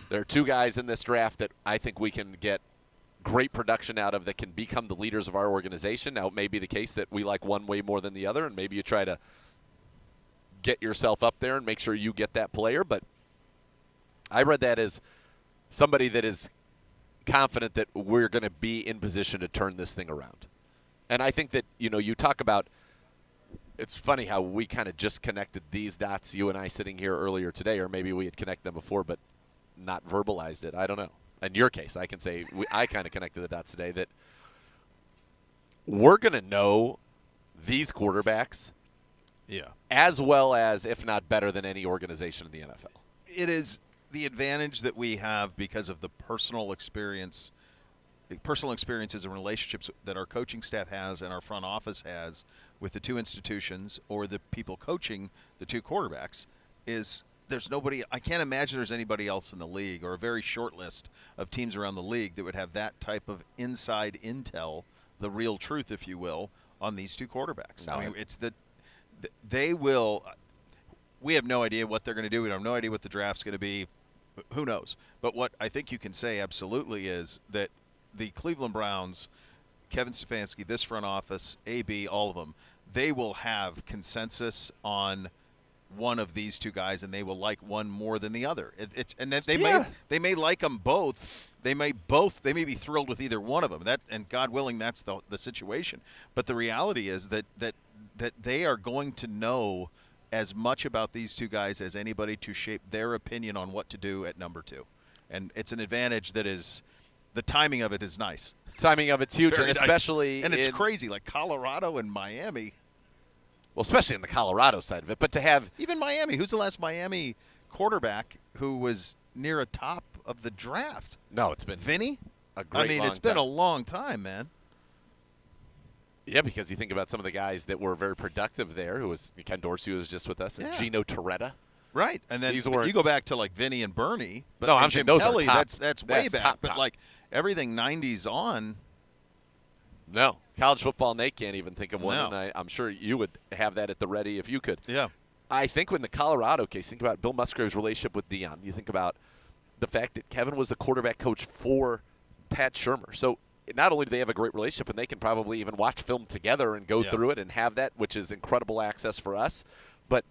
There are two guys in this draft that I think we can get great production out of that can become the leaders of our organization. Now, it may be the case that we like one way more than the other, and maybe you try to get yourself up there and make sure you get that player. But I read that as somebody that is confident that we're going to be in position to turn this thing around. And I think that, you talk about, it's funny how we kind of just connected these dots, you and I sitting here earlier today, or maybe we had connected them before but not verbalized it. I don't know. In your case, I can say I kind of connected the dots today that we're going to know these quarterbacks as well as, if not better than any organization in the NFL. It is the advantage that we have because of the personal experiences and relationships that our coaching staff has and our front office has with the two institutions or the people coaching the two quarterbacks. Is there's nobody, I can't imagine there's anybody else in the league or a very short list of teams around the league that would have that type of inside intel, the real truth, if you will, on these two quarterbacks. No. I mean, they will. We have no idea what they're going to do. We have no idea what the draft's going to be. Who knows? But what I think you can say absolutely is that the Cleveland Browns, Kevin Stefanski, this front office, AB, all of them, they will have consensus on one of these two guys, and they will like one more than the other. They may like them both. They may be thrilled with either one of them. And God willing, that's the situation. But the reality is that they are going to know as much about these two guys as anybody to shape their opinion on what to do at number two. And it's an advantage that is – the timing of it is nice. Timing of it's huge, and Very especially nice. And it's crazy, like Colorado and Miami. Well, especially in the Colorado side of it. But to have – even Miami. Who's the last Miami quarterback who was near a top of the draft? No, it's been Vinny? a great long it's been time. a long time, man. Yeah, because you think about some of the guys that were very productive there, who was Ken Dorsey, who was just with us, and Gino Torretta. Right, and then These you go back to like Vinny and Bernie. But No, I'm and saying Jim those are Kelly, top. that's way That's back. top. But like everything 90s on. No, college football, Nate can't even think of one, No. and I'm sure you would have that at the ready if you could. Yeah. I think when the Colorado case, think about Bill Musgrave's relationship with Dion. You think about the fact that Kevin was the quarterback coach for Pat Shurmur. So not only do they have a great relationship, and they can probably even watch film together and go through it and have that, which is incredible access for us. But,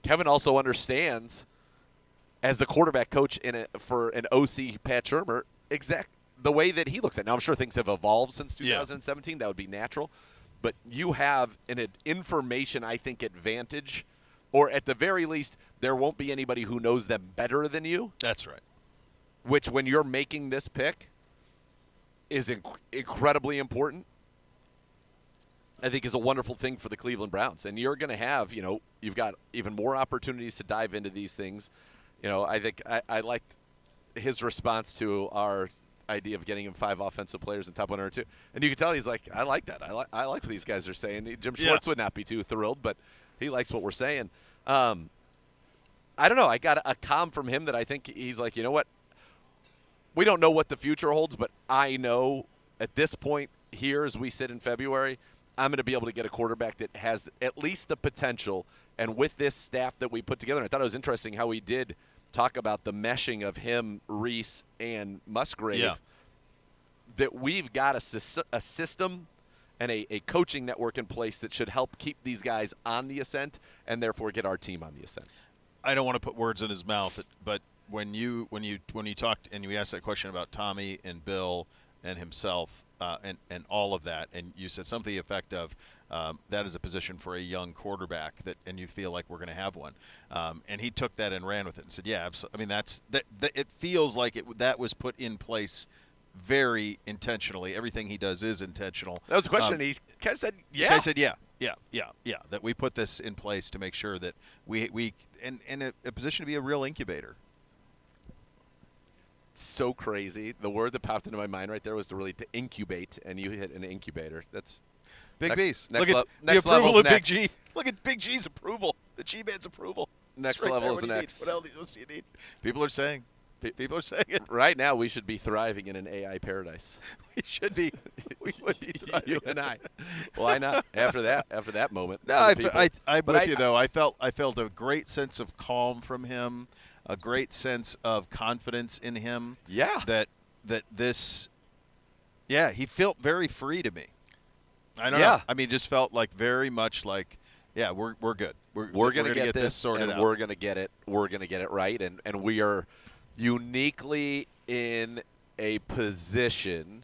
Kevin also understands, as the quarterback coach for an OC, Pat Shurmur, the way that he looks at it. Now, I'm sure things have evolved since 2017. That would be natural. But you have an information, I think, advantage, or at the very least, there won't be anybody who knows them better than you. That's right. Which, when you're making this pick, is incredibly important. I think is a wonderful thing for the Cleveland Browns. And you're going to have, you've got even more opportunities to dive into these things. I think I liked his response to our idea of getting him 5 offensive players in top 1 or 2. And you can tell he's like, I like that. I like what these guys are saying. Jim Schwartz would not be too thrilled, but he likes what we're saying. I don't know. I got a calm from him that I think he's like, you know what? We don't know what the future holds, but I know at this point here as we sit in February, I'm going to be able to get a quarterback that has at least the potential. And with this staff that we put together, I thought it was interesting how we did talk about the meshing of him, Reese, and Musgrave, that we've got a system and a coaching network in place that should help keep these guys on the ascent and therefore get our team on the ascent. I don't want to put words in his mouth, but when you talked and you asked that question about Tommy and Bill and himself and all of that, and you said something to the effect of that is a position for a young quarterback and you feel like we're going to have one, and he took that and ran with it and said, yeah, absolutely. I mean, that it feels like that was put in place very intentionally. Everything he does is intentional. That was a question, and he kind of said, yeah. I said, yeah. That we put this in place to make sure that we in a position to be a real incubator. So crazy. The word that popped into my mind right there was to incubate, and you hit an incubator. That's Big B's. Next Look at the next approval level's of Big next. G. Look at Big G's approval. The G-Man's approval. Next It's right level there. is What do you next. need? What else do you need? People are saying. People are saying it. Right now, we should be thriving in an AI paradise. We should be. We would be thriving. You and I. Why not? After that moment. No, other people. I'm But with you though. I felt a great sense of calm from him, a great sense of confidence in him. Yeah. That this, yeah, he felt very free to me. I don't Yeah. know. I mean, just felt like very much like, yeah, we're good. We're going to gonna get this sorted and out. we're going to get it. We're going to get it right, and we are uniquely in a position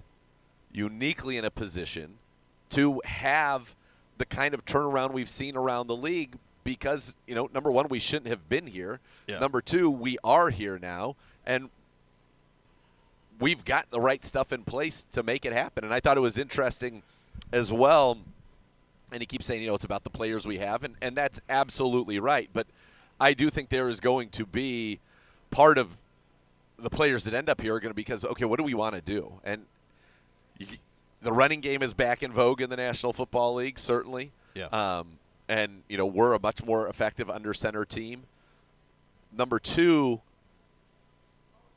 to have the kind of turnaround we've seen around the league because, number one, we shouldn't have been here. Yeah. Number two, we are here now, and we've got the right stuff in place to make it happen. And I thought it was interesting as well. And he keeps saying, it's about the players we have, and that's absolutely right. But I do think there is going to be part of the players that end up here are going to be because, okay, what do we want to do? And the running game is back in vogue in the National Football League, certainly. Yeah. And, we're a much more effective under center team. Number two,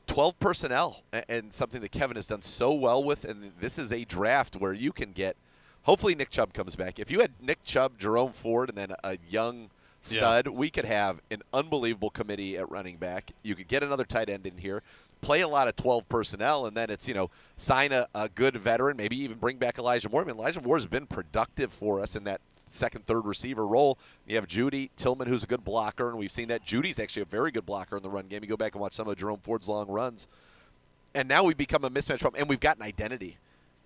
12 personnel, and something that Kevin has done so well with, and this is a draft where you can get – hopefully Nick Chubb comes back. If you had Nick Chubb, Jerome Ford, and then a young stud, we could have an unbelievable committee at running back. You could get another tight end in here, play a lot of 12 personnel, and then it's, sign a good veteran, maybe even bring back Elijah Moore. I mean, Elijah Moore has been productive for us in that second, third receiver role. You have Judy Tillman, who's a good blocker, and we've seen that. Judy's actually a very good blocker in the run game. You go back and watch some of Jerome Ford's long runs. And now we've become a mismatch problem, and we've got an identity.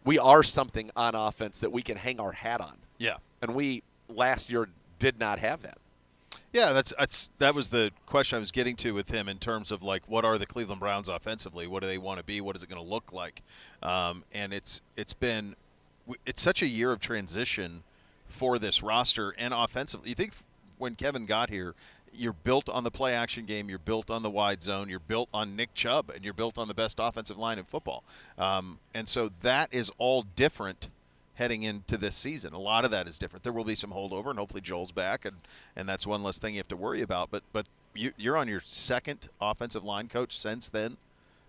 We are something on offense that we can hang our hat on. Yeah. And we, last year, did not have that. Yeah, that was the question I was getting to with him in terms of like what are the Cleveland Browns offensively? What do they want to be? What is it going to look like? And it's such a year of transition for this roster and offensively. You think when Kevin got here, you're built on the play action game, you're built on the wide zone, you're built on Nick Chubb, and you're built on the best offensive line in football. And so that is all different heading into this season. A lot of that is different. There will be some holdover, and hopefully Joel's back, and that's one less thing you have to worry about. But you're on your second offensive line coach since then,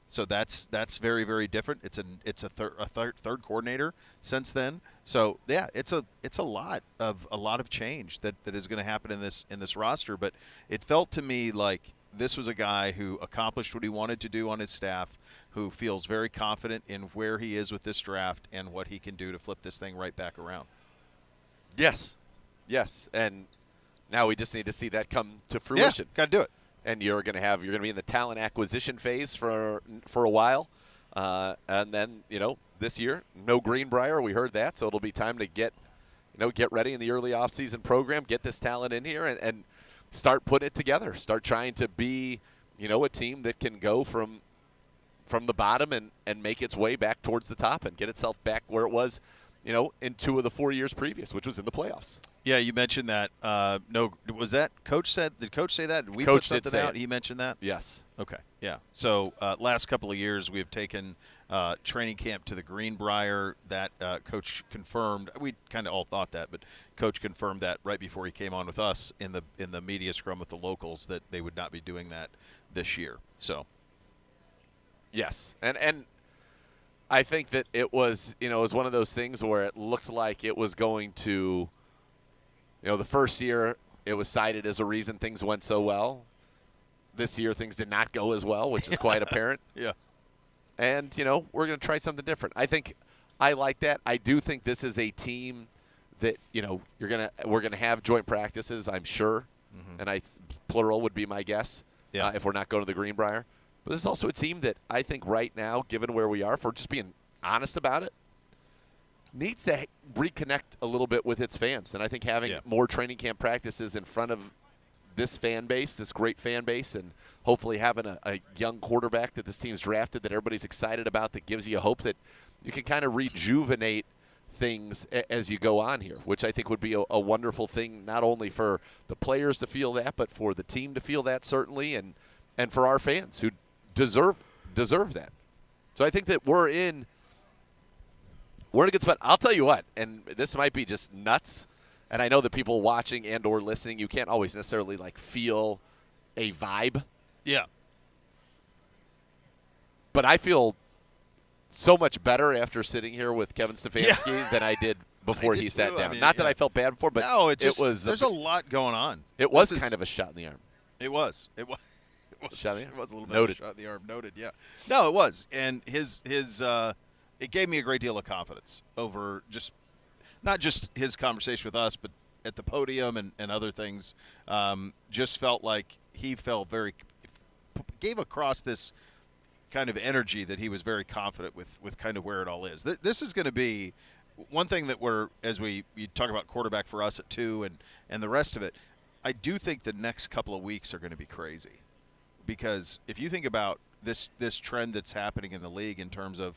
so that's very, very different. It's a third coordinator since then. So yeah, it's a lot of change that is going to happen in this roster. But it felt to me like this was a guy who accomplished what he wanted to do on his staff, who feels very confident in where he is with this draft and what he can do to flip this thing right back around. Yes. And now we just need to see that come to fruition. Yeah, got to do it. And you're going to be in the talent acquisition phase for a while. And then, this year, no Greenbrier. We heard that. So it'll be time to get ready in the early offseason program, get this talent in here and start putting it together. Start trying to be, a team that can go from the bottom and make its way back towards the top and get itself back where it was, in 2 of the 4 years previous, which was in the playoffs. Yeah, you mentioned that. No, was that Coach said? Did Coach say that? Did we Coach put did something say out? it. He mentioned that. Yes. Okay. Yeah. So last couple of years, we've taken training camp to the Greenbrier. That Coach confirmed. We kind of all thought that, but Coach confirmed that right before he came on with us in the media scrum with the locals that they would not be doing that this year. So. Yes, and I think that it was one of those things where it looked like it was going to, the first year it was cited as a reason things went so well. This year things did not go as well, which is quite apparent. Yeah. And we're going to try something different. I like that. I do think this is a team that we're going to have joint practices, I'm sure. and plural would be my guess. Yeah. If we're not going to the Greenbrier. But this is also a team that I think right now, given where we are, if we're just being honest about it, needs to reconnect a little bit with its fans. And I think having more training camp practices in front of this fan base, this great fan base, and hopefully having a young quarterback that this team's drafted that everybody's excited about, that gives you hope that you can kind of rejuvenate things as you go on here, which I think would be a wonderful thing, not only for the players to feel that, but for the team to feel that, certainly, and for our fans who deserve that. So I think that we're in a good spot. I'll tell you what, and this might be just nuts, and I know that people watching and or listening, you can't always necessarily like feel a vibe. Yeah. But I feel so much better after sitting here with Kevin Stefanski than I did before he sat down. Not that I felt bad before, but no, it was. There's a lot going on. It was kind of a shot in the arm. It was. Shot in the arm? It was a little bit Noted. of a shot in the arm. Noted, yeah. No, it was. And it gave me a great deal of confidence over not just his conversation with us, but at the podium and other things. Just felt like he felt gave across this kind of energy that he was very confident with kind of where it all is. This is going to be one thing that you talk about quarterback for us at 2 and the rest of it. I do think the next couple of weeks are going to be crazy, because if you think about this trend that's happening in the league in terms of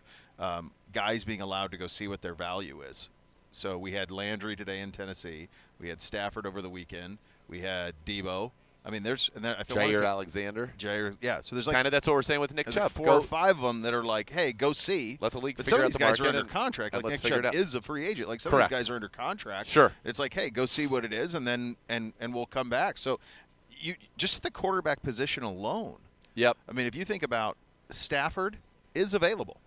guys being allowed to go see what their value is. So we had Landry today in Tennessee. We had Stafford over the weekend. We had Debo. I mean, Jair Alexander. Yeah. So there's kind of that's what we're saying with Nick Chubb. 4 or 5 of them that are like, hey, go see. Let the league but figure some out of these the guys are market under contract. and Like let's Nick figure Chubb it out. is a free agent. Like some Correct. of these guys are under contract. Sure. It's like, hey, go see what it is, and then and we'll come back. So you just at the quarterback position alone. Yep. I mean, if you think about Stafford is available.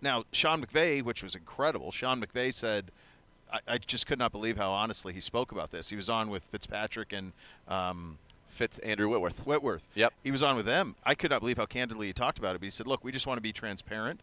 Now, Sean McVay, which was incredible, Sean McVay said, I just could not believe how honestly he spoke about this. He was on with Fitzpatrick and Andrew Whitworth. Yep. He was on with them. I could not believe how candidly he talked about it. But he said, look, we just want to be transparent.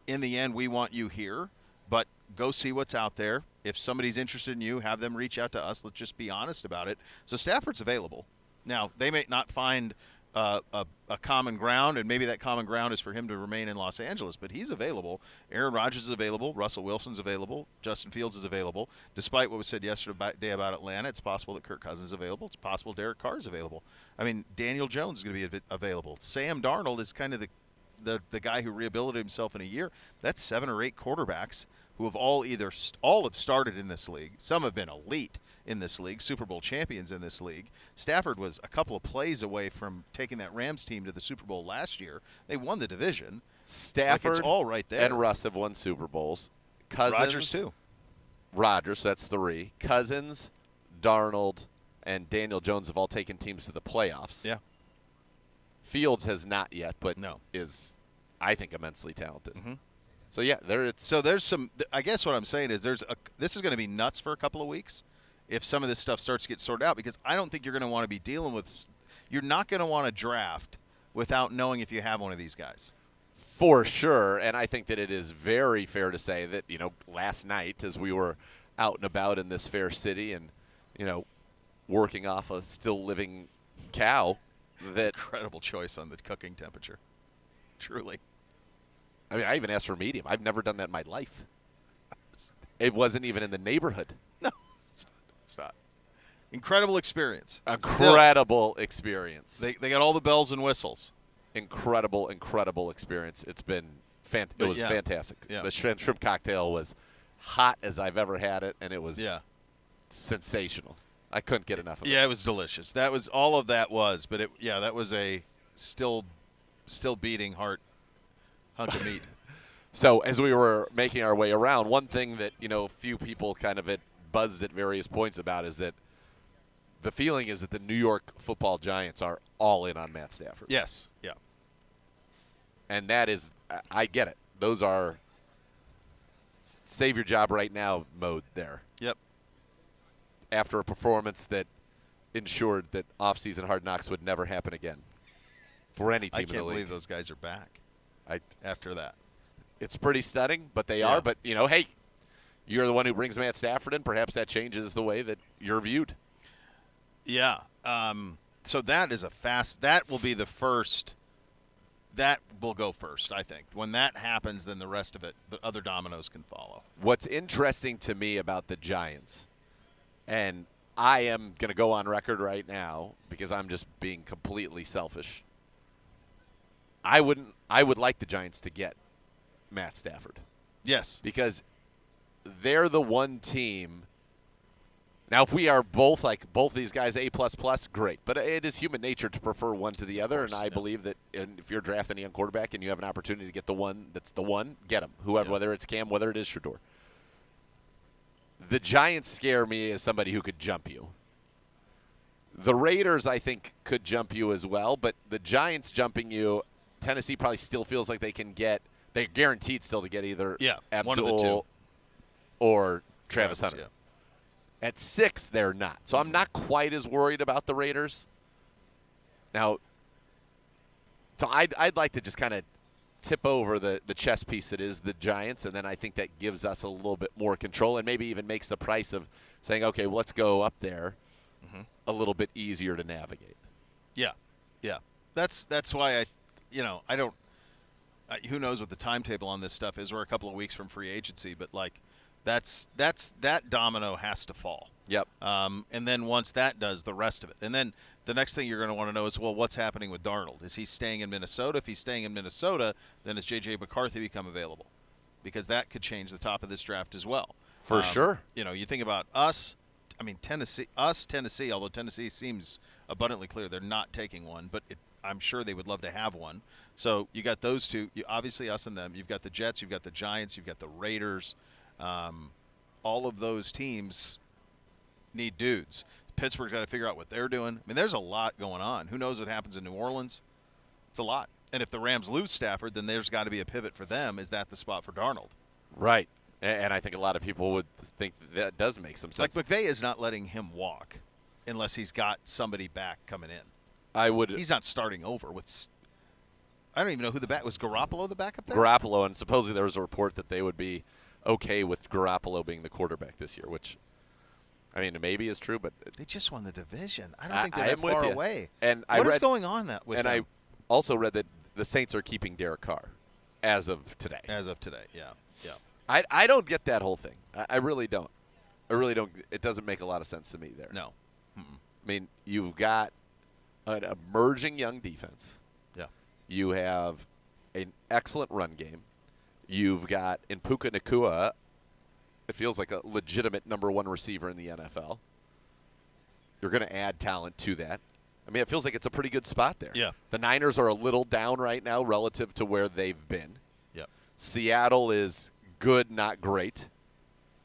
In the end, we want you here, but go see what's out there. If somebody's interested in you, have them reach out to us. Let's just be honest about it. So Stafford's available. Now, they may not find a common ground, and maybe that common ground is for him to remain in Los Angeles, but he's available. Aaron Rodgers is available. Russell Wilson's available. Justin Fields is available. Despite what was said yesterday about Atlanta, it's possible that Kirk Cousins is available. It's possible Derek Carr is available. I mean, Daniel Jones is going to be available. Sam Darnold is kind of the guy who rehabilitated himself in a year. That's 7 or 8 quarterbacks who have all have started in this league. Some have been elite in this league, Super Bowl champions in this league. Stafford was a couple of plays away from taking that Rams team to the Super Bowl last year. They won the division. Stafford it's all right there. and Russ have won Super Bowls. Cousins, Rodgers too. Rodgers, that's 3. Cousins, Darnold, and Daniel Jones have all taken teams to the playoffs. Yeah. Fields has not yet, but No. is, I think, immensely talented. Mm-hmm. So yeah, there's some. I guess what I'm saying is this is going to be nuts for a couple of weeks if some of this stuff starts to get sorted out, because I don't think you're going to want to be dealing with. You're not going to want to draft without knowing if you have one of these guys. For sure, and I think that it is very fair to say that, last night as we were out and about in this fair city and, working off a still living cow, that Incredible choice on the cooking temperature. Truly. I mean, I even asked for medium. I've never done that in my life. It wasn't even in the neighborhood. No, it's not. Incredible experience. Incredible experience. They got all the bells and whistles. Incredible experience. It's been fantastic. Yeah. The shrimp cocktail was hot as I've ever had it, and it was sensational. I couldn't get enough of it. Yeah, it was delicious. That was all of that was, but that was a still beating heart hunk of meat. So as we were making our way around, one thing that, a few people kind of buzzed at various points about is that the feeling is that the New York Football Giants are all in on Matt Stafford. Yes. Yeah. And that is, I get it. Those are save your job right now mode there. Yep. After a performance that ensured that off-season Hard Knocks would never happen again for any team I in the can't league. believe those guys are back after that. It's pretty stunning, but they are. But, hey, you're the one who brings Matt Stafford in. Perhaps that changes the way that you're viewed. Yeah. So that is that will be the first. That will go first, I think. When that happens, then the rest of it, the other dominoes can follow. What's interesting to me about the Giants, and I am going to go on record right now because I'm just being completely selfish. I would like the Giants to get Matt Stafford. Yes. Because they're the one team. Now, if we are both these guys A++, great. But it is human nature to prefer one to the other, and I believe that if you're drafting a young quarterback and you have an opportunity to get the one that's the one, get him. Whoever, whether it's Cam, whether it is Shador. The Giants scare me as somebody who could jump you. The Raiders, I think, could jump you as well, but the Giants jumping you, Tennessee probably still feels like they're guaranteed still to get either one of the two. Or Travis Hunter. Yeah. At 6, they're not. So I'm not quite as worried about the Raiders. Now, so I'd like to just kind of tip over the chess piece that is the Giants, and then I think that gives us a little bit more control and maybe even makes the price of saying, okay, well, let's go up there a little bit easier to navigate. Yeah. Yeah. That's why I don't who knows what the timetable on this stuff is. We're a couple of weeks from free agency, but that domino has to fall. Yep. And then once that does, the rest of it. And then the next thing you're going to want to know is, well, what's happening with Darnold? Is he staying in Minnesota? If he's staying in Minnesota, then does J.J. McCarthy become available? Because that could change the top of this draft as well. For sure. You think about us. I mean, Tennessee, although Tennessee seems abundantly clear they're not taking one, but I'm sure they would love to have one. So you got those two. Obviously, us and them. You've got the Jets. You've got the Giants. You've got the Raiders. All of those teams need dudes. Pittsburgh's got to figure out what they're doing. I mean, there's a lot going on. Who knows what happens in New Orleans? It's a lot. And if the Rams lose Stafford, then there's got to be a pivot for them. Is that the spot for Darnold? Right. And I think a lot of people would think that does make some sense. Like McVay is not letting him walk unless he's got somebody back coming in. He's not starting over with. I don't even know who the back was. Garoppolo the backup there? Garoppolo, and supposedly there was a report that they would be okay with Garoppolo being the quarterback this year, which, I mean, maybe is true, but they just won the division. I don't think they're that with far you. away. And what is going on with them? I also read that the Saints are keeping Derek Carr as of today. As of today, yeah. I don't get that whole thing. I really don't. I really don't. It doesn't make a lot of sense to me there. No. I mean, you've got an emerging young defense. Yeah. You have an excellent run game. You've got Puka Nacua. It feels like a legitimate number one receiver in the NFL. You're going to add talent to that. I mean, it feels like it's a pretty good spot there. Yeah. The Niners are a little down right now relative to where they've been. Yeah. Seattle is good, not great.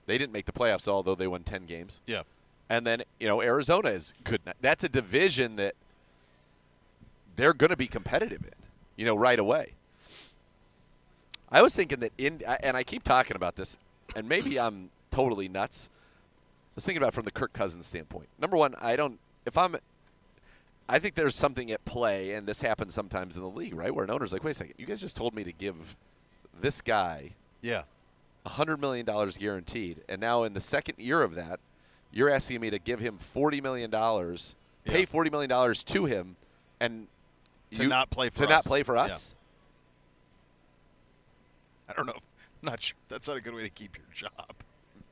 They didn't make the playoffs, although they won 10 games. Yeah. And then, Arizona is good. That's a division that they're going to be competitive in, right away. I was thinking that and I keep talking about this, and maybe I'm totally nuts. I was thinking about it from the Kirk Cousins standpoint. Number one, I think there's something at play, and this happens sometimes in the league, right, where an owner's like, wait a second, you guys just told me to give this guy $100 million guaranteed, and now in the second year of that, you're asking me to give him $40 million, pay $40 million to him, and not play for us. Not play for us? I don't know. I'm not sure. That's not a good way to keep your job.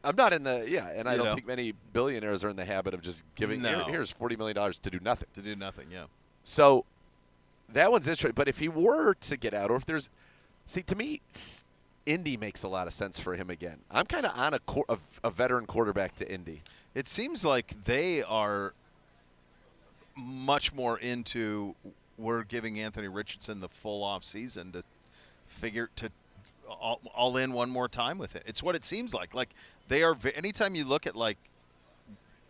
I'm not in and I don't think many billionaires are in the habit of just giving, here's $40 million to do nothing. To do nothing, yeah. So that one's interesting. But if he were to get out, or if there's – see, to me, Indy makes a lot of sense for him again. I'm kind of on a veteran quarterback to Indy. It seems like they are much more into we're giving Anthony Richardson the full off season to figure – to all in one more time with it. It's what it seems like. Like they are. Anytime you look at like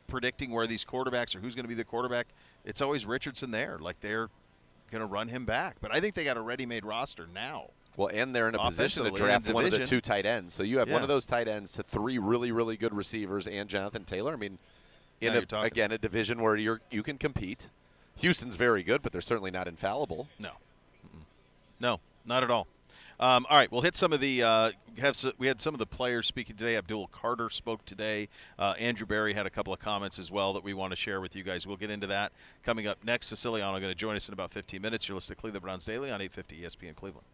predicting where these quarterbacks or who's going to be the quarterback, it's always Richardson there. Like they're going to run him back. But I think they got a ready-made roster now. Well, and they're in a position to draft one of the two tight ends. So you have one of those tight ends to three really, really good receivers and Jonathan Taylor. I mean, again, a division where you can compete. Houston's very good, but they're certainly not infallible. No. No, not at all. All right, we'll hit some of the we had some of the players speaking today. Abdul Carter spoke today. Andrew Barry had a couple of comments as well that we want to share with you guys. We'll get into that coming up next. Siciliano going to join us in about 15 minutes. You're listening to Cleveland Browns Daily on 850 ESPN Cleveland.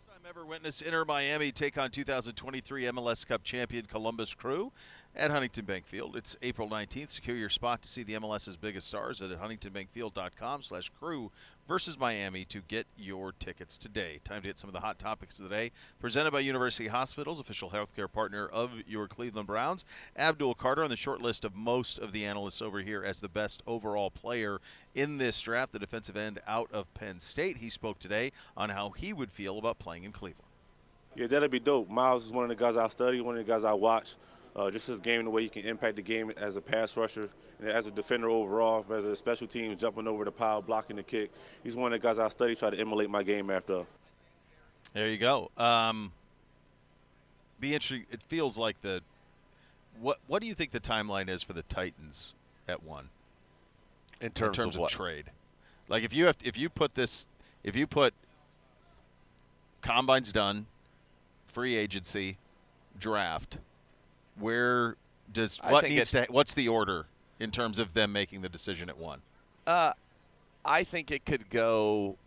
Time ever witnessed Inter Miami take on 2023 MLS Cup champion Columbus Crew at Huntington Bank Field. It's April 19th. Secure your spot to see the MLS's biggest stars at huntingtonbankfield.com/crew versus Miami to get your tickets today. Time to hit some of the hot topics of the day. Presented by University Hospitals, official healthcare partner of your Cleveland Browns. Abdul Carter on the short list of most of the analysts over here as the best overall player in this draft, the defensive end out of Penn State. He spoke today on how he would feel about playing in Cleveland. Yeah, that'd be dope. Miles is one of the guys I study, one of the guys I watch. Just his game, the way he can impact the game as a pass rusher and as a defender overall, as a special team, jumping over the pile, blocking the kick. He's one of the guys I study, try to emulate my game after. There you go. Be interesting. It feels like what do you think the timeline is for the Titans at 1? In terms of what? trade? Like if you put combine's done, free agency, draft, what's the order in terms of them making the decision at 1? I think it could go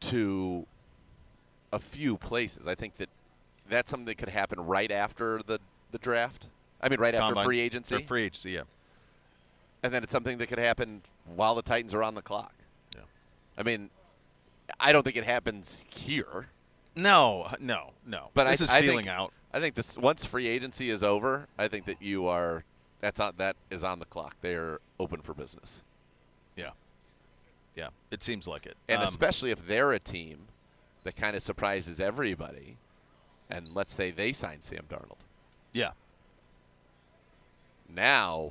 to a few places. I think that that's something that could happen right after the draft. I mean, right after Combine. free agency. Or free agency, yeah. And then it's something that could happen while the Titans are on the clock. Yeah. I mean, I don't think it happens here. No. But this is I feeling think, out. I think this once free agency is over, I think that that is on the clock. They are open for business. Yeah. Yeah, it seems like it. And especially if they're a team that kind of surprises everybody, and let's say they sign Sam Darnold. Yeah. Now,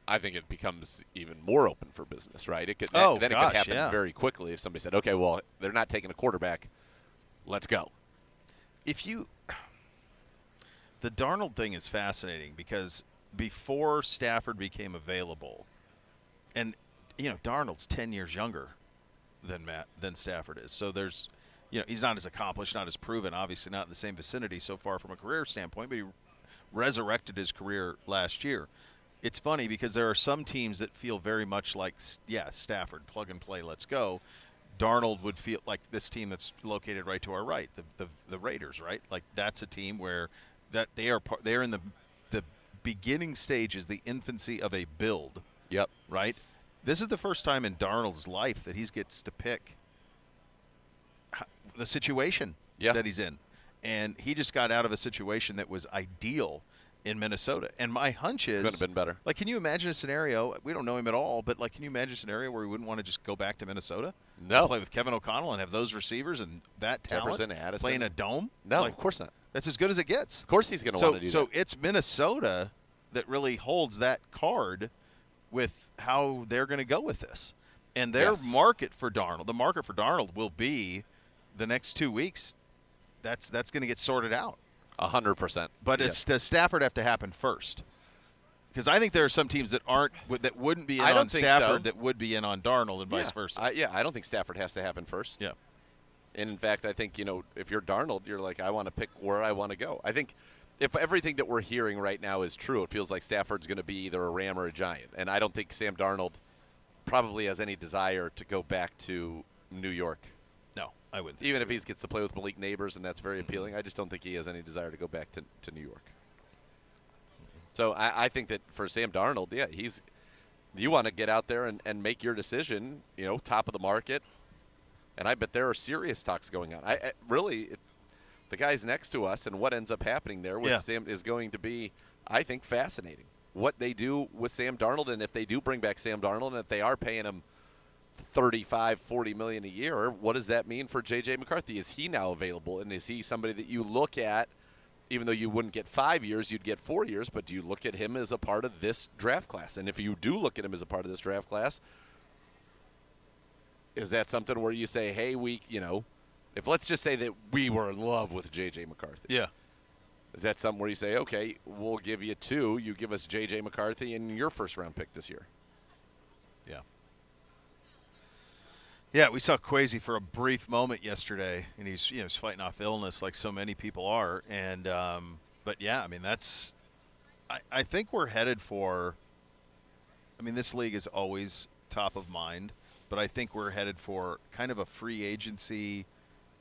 I think it becomes even more open for business, right? It could, Oh, then gosh, it could happen yeah. very quickly if somebody said, okay, well, they're not taking a quarterback. Let's go. The Darnold thing is fascinating because before Stafford became available, and Darnold's 10 years younger than Stafford is. So there's, he's not as accomplished, not as proven, obviously not in the same vicinity so far from a career standpoint, but he resurrected his career last year. It's funny because there are some teams that feel very much like, Stafford, plug and play, let's go. Darnold would feel like this team that's located right to our right, the Raiders, right? Like that's a team where that they are in the beginning stages, the infancy of a build. Yep. Right? This is the first time in Darnold's life that he gets to pick the situation that he's in. And he just got out of a situation that was ideal in Minnesota. And my hunch is, Couldn't have been better. Like, can you imagine a scenario? We don't know him at all, but like, can you imagine a scenario where he wouldn't want to just go back to Minnesota? No. And play with Kevin O'Connell and have those receivers and that talent Jefferson, Addison. playing a dome? No, Like, of course not. that's as good as it gets. Of course he's going to want to do that. So it's Minnesota that really holds that card with how they're going to go with this. And their market for Darnold, the market for Darnold will be the next 2 weeks. That's going to get sorted out. 100%. But does Stafford have to happen first? Because I think there are some teams that wouldn't be in I on don't think Stafford so. that would be in on Darnold and vice versa. I don't think Stafford has to happen first. Yeah. And in fact, I think, if you're Darnold, you're like, I want to pick where I want to go. I think if everything that we're hearing right now is true, it feels like Stafford's going to be either a Ram or a Giant. And I don't think Sam Darnold probably has any desire to go back to New York. No, I wouldn't. Even if he gets to play with Malik Neighbors, and that's very appealing, I just don't think he has any desire to go back to New York. So I think that for Sam Darnold, you want to get out there and make your decision, top of the market. And I bet there are serious talks going on. The guys next to us and what ends up happening there with Sam is going to be, I think, fascinating. What they do with Sam Darnold, and if they do bring back Sam Darnold, and if they are paying him $35-40 million a year, what does that mean for J.J. McCarthy? Is he now available, and is he somebody that you look at, even though you wouldn't get 5 years, you'd get 4 years, but do you look at him as a part of this draft class? And if you do look at him as a part of this draft class, is that something where you say, hey, if let's just say that we were in love with J.J. McCarthy. Yeah. Is that something where you say, okay, we'll give you 2, you give us J.J. McCarthy and your first-round pick this year? Yeah. Yeah, we saw Kwesi for a brief moment yesterday, and he's fighting off illness like so many people are. And but yeah, I mean I think we're headed for. I mean, this league is always top of mind, but I think we're headed for kind of a free agency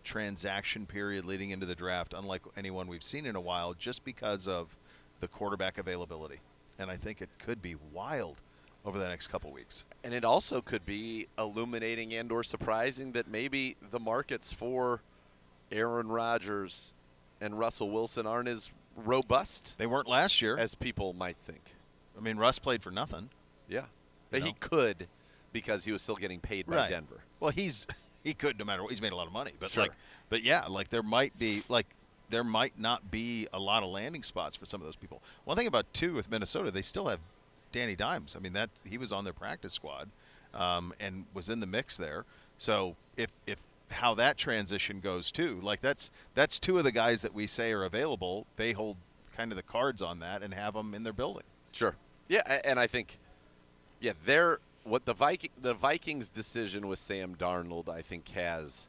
transaction period leading into the draft, unlike anyone we've seen in a while, just because of the quarterback availability. And I think it could be wild over the next couple weeks. And it also could be illuminating and or surprising that maybe the markets for Aaron Rodgers and Russell Wilson aren't as robust. They weren't last year. As people might think. I mean, Russ played for nothing. Yeah. But he could because he was still getting paid by Denver. Well, he could no matter what. He's made a lot of money. But sure. There might not be a lot of landing spots for some of those people. One thing about with Minnesota, they still have Danny Dimes. I mean, that he was on their practice squad and was in the mix there. So if how that transition goes too, like that's 2 of the guys that we say are available. They hold kind of the cards on that and have them in their building. Sure. Yeah, and I think what the Vikings' decision with Sam Darnold, I think, has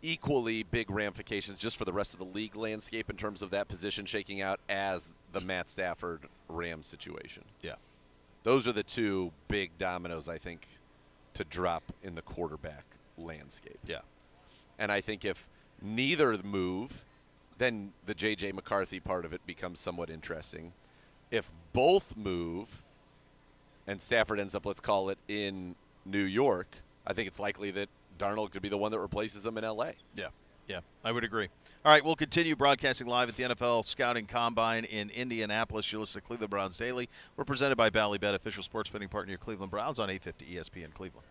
equally big ramifications just for the rest of the league landscape in terms of that position shaking out as the Matt Stafford Rams situation. Yeah. Those are the 2 big dominoes, I think, to drop in the quarterback landscape. Yeah. And I think if neither move, then the J.J. McCarthy part of it becomes somewhat interesting. If both move and Stafford ends up, let's call it, in New York, I think it's likely that Darnold could be the one that replaces him in L.A. Yeah. Yeah, I would agree. All right, we'll continue broadcasting live at the NFL Scouting Combine in Indianapolis. You're listening to Cleveland Browns Daily. We're presented by Ballybet, official sports betting partner of your Cleveland Browns on 850 ESPN Cleveland.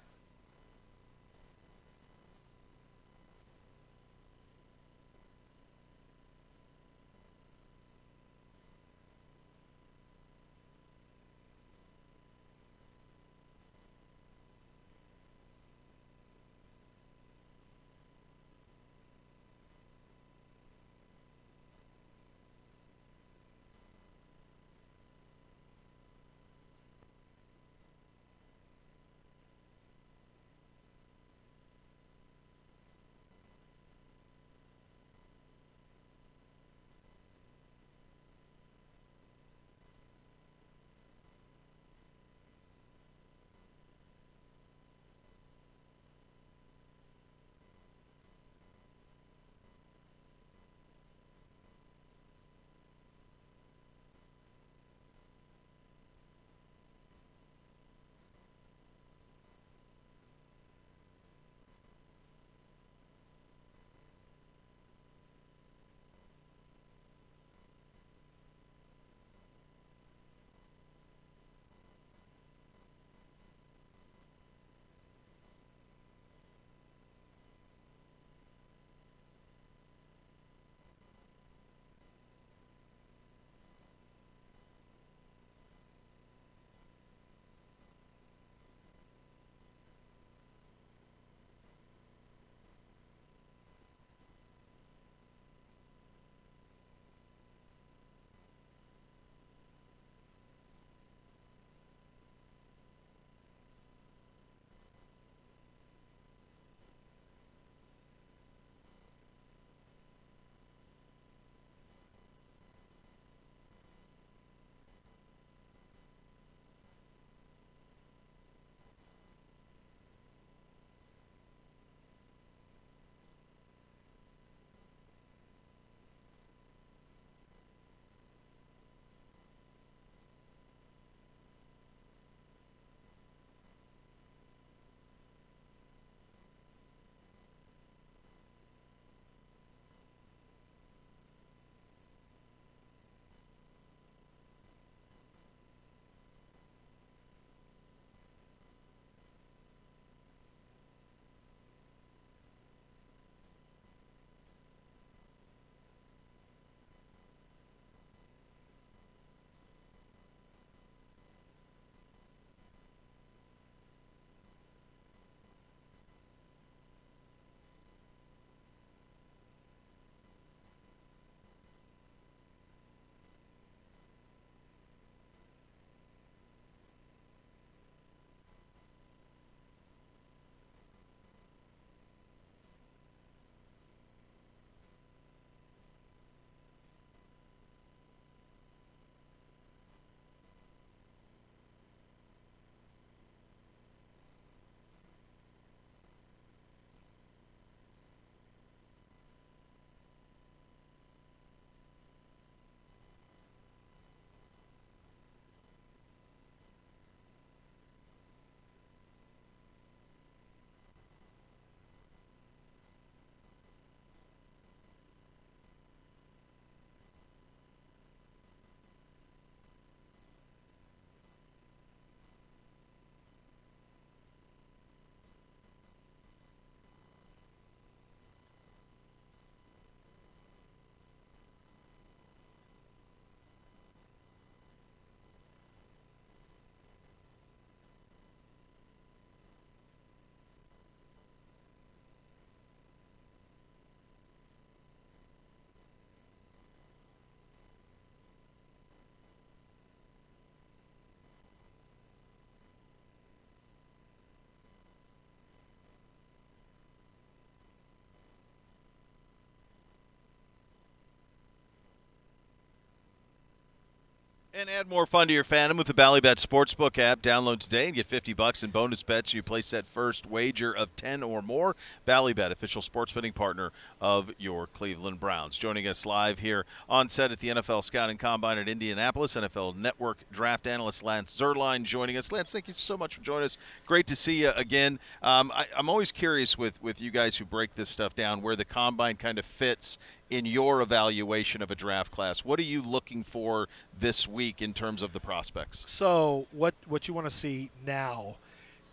And add more fun to your fandom with the Ballybet Sportsbook app. Download today and get $50 in bonus bets. You place that first wager of 10 or more. Ballybet, official sports betting partner of your Cleveland Browns. Joining us live here on set at the NFL Scouting Combine at Indianapolis, NFL Network draft analyst Lance Zierlein joining us. Lance, thank you so much for joining us. Great to see you again. I'm always curious with you guys who break this stuff down where the Combine kind of fits in your evaluation of a draft class. What are you looking for this week in terms of the prospects? So what you want to see now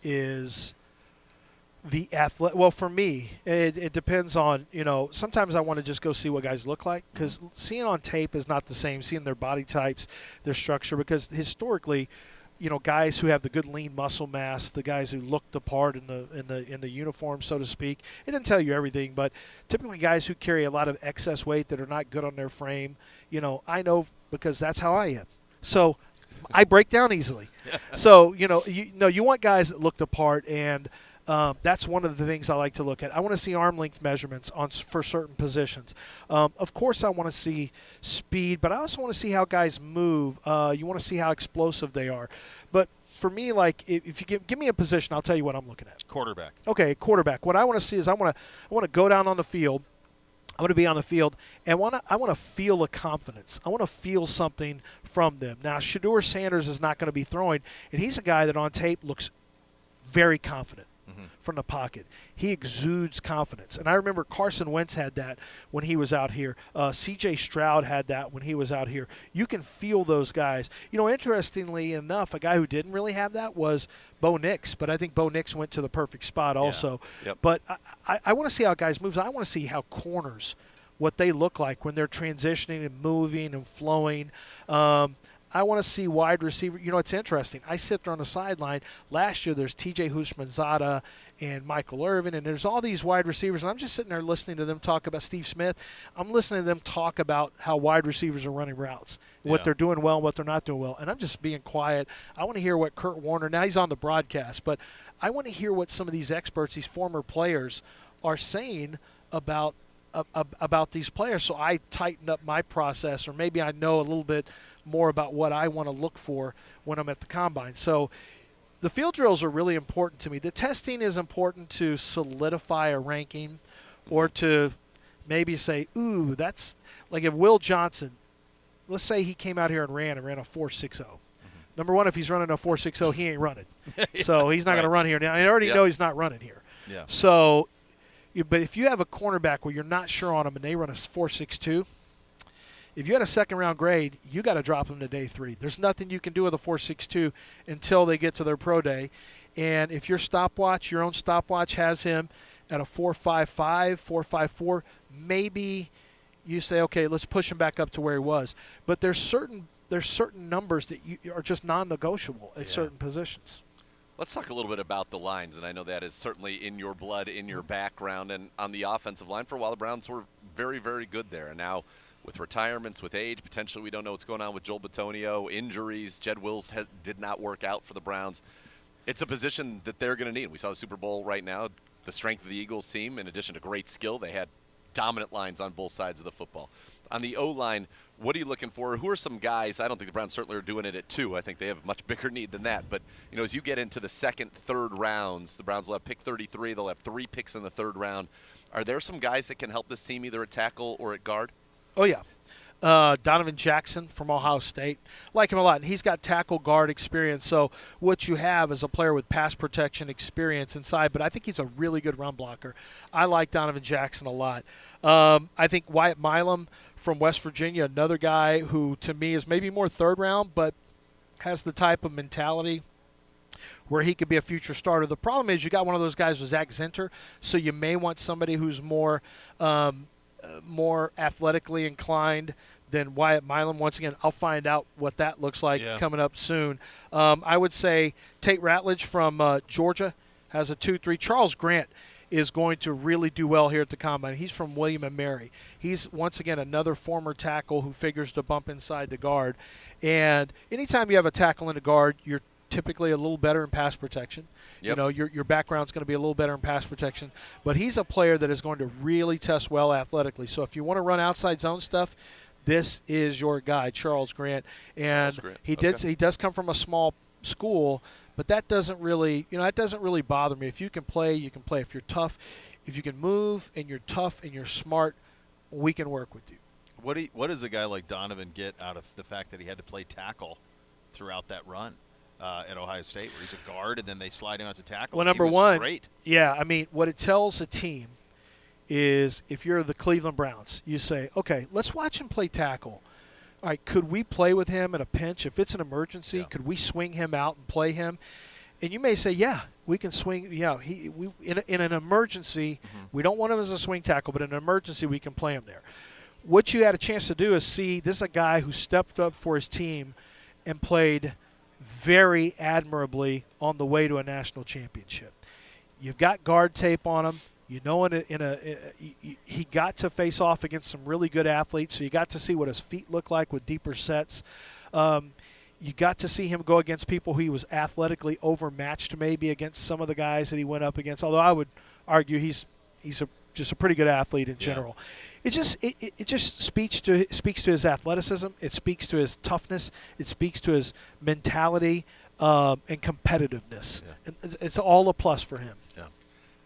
is the athlete. Well, for me, it depends on, sometimes I want to just go see what guys look like, because seeing on tape is not the same, seeing their body types, their structure, because historically, guys who have the good lean muscle mass, the guys who look the part in the uniform, so to speak. It didn't tell you everything, but typically guys who carry a lot of excess weight that are not good on their frame, I know because that's how I am. So I break down easily. So, you want guys that look the part, and that's one of the things I like to look at. I want to see arm length measurements for certain positions. Of course, I want to see speed, but I also want to see how guys move. You want to see how explosive they are. But for me, like if you give me a position, I'll tell you what I'm looking at. Quarterback. Okay, quarterback. What I want to see is I want to go down on the field. I want to be on the field, and I want to feel a confidence. I want to feel something from them. Now, Shedeur Sanders is not going to be throwing, and he's a guy that on tape looks very confident from the pocket. He exudes confidence. And I remember Carson Wentz had that when he was out here. C.J. Stroud had that when he was out here. You can feel those guys. Interestingly enough, a guy who didn't really have that was Bo Nix, but I think Bo Nix went to the perfect spot also. Yep. But I want to see how guys move. I want to see how corners, what they look like when they're transitioning and moving and flowing. I want to see wide receiver. It's interesting. I sit there on the sideline. Last year, there's T.J. Houshmandzadeh and Michael Irvin, and there's all these wide receivers, and I'm just sitting there listening to them talk about Steve Smith. I'm listening to them talk about how wide receivers are running routes, what they're doing well and what they're not doing well, and I'm just being quiet. I want to hear what Kurt Warner, now he's on the broadcast, but I want to hear what some of these experts, these former players, are saying about these players, so I tighten up my process, or maybe I know a little bit more about what I want to look for when I'm at the Combine. So the field drills are really important to me. The testing is important to solidify a ranking, or to maybe say, ooh, that's like if Will Johnson, let's say he came out here and ran a 4.60. Number one, if he's running a 4.60, he ain't running. So he's not going to run here. Now, I already know he's not running here. Yeah. So, but if you have a cornerback where you're not sure on him and they run a 4.62, if you had a second-round grade, you got to drop them to day 3. There's nothing you can do with a 4.62 until they get to their pro day. And if your own stopwatch has him at a 4.55, 4.54, maybe you say, okay, let's push him back up to where he was. But there's certain numbers that are just non-negotiable at certain positions. Let's talk a little bit about the lines, and I know that is certainly in your blood, in your background, and on the offensive line. For a while, the Browns were very, very good there, and now with retirements, with age, potentially we don't know what's going on with Joel Bitonio, injuries. Jed Wills did not work out for the Browns. It's a position that they're going to need. We saw the Super Bowl right now, the strength of the Eagles team, in addition to great skill, they had dominant lines on both sides of the football. On the O-line, what are you looking for? Who are some guys? I don't think the Browns certainly are doing it at 2. I think they have a much bigger need than that. But, as you get into the second, third rounds, the Browns will have pick 33. They'll have 3 picks in the third round. Are there some guys that can help this team either at tackle or at guard? Oh, yeah. Donovan Jackson from Ohio State. Like him a lot. And he's got tackle guard experience. So what you have is a player with pass protection experience inside. But I think he's a really good run blocker. I like Donovan Jackson a lot. I think Wyatt Milam from West Virginia, another guy who to me is maybe more third round, but has the type of mentality where he could be a future starter. The problem is you got one of those guys with Zach Zinter, so you may want somebody who's more athletically inclined than Wyatt Milam. Once again, I'll find out what that looks like coming up soon. I would say Tate Ratledge from Georgia has a 2.3. Charles Grant is going to really do well here at the Combine. He's from William & Mary. He's, once again, another former tackle who figures to bump inside the guard. And anytime you have a tackle in the guard, you're typically a little better in pass protection. Yep. Your background's going to be a little better in pass protection. But he's a player that is going to really test well athletically. So if you want to run outside zone stuff, this is your guy, Charles Grant. And Grant, he okay. he does come from a small school, but that doesn't really, that doesn't really bother me. If you can play, you can play. If you're tough, if you can move and you're tough and you're smart, we can work with you. What does a guy like Donovan get out of the fact that he had to play tackle throughout that run at Ohio State, where he's a guard and then they slide him out to tackle? Well, He number was one, great. yeah, I mean, what it tells a team is if you're the Cleveland Browns, you say, okay, let's watch him play tackle. All right, could we play with him in a pinch? If it's an emergency, Yeah. could we swing him out and play him? And you may say, yeah, we can swing. Yeah, in an emergency, we don't want him as a swing tackle, but in an emergency, we can play him there. What you had a chance to do is see this is a guy who stepped up for his team and played very admirably on the way to a national championship. You've got guard tape on him. You know, he got to face off against some really good athletes, so you got to see what his feet look like with deeper sets. You got to see him go against people who he was athletically overmatched maybe against some of the guys that he went up against, although I would argue he's just a pretty good athlete in general. It just speaks to his athleticism. It speaks to his toughness. It speaks to his mentality and competitiveness. Yeah. And it's all a plus for him. Yeah.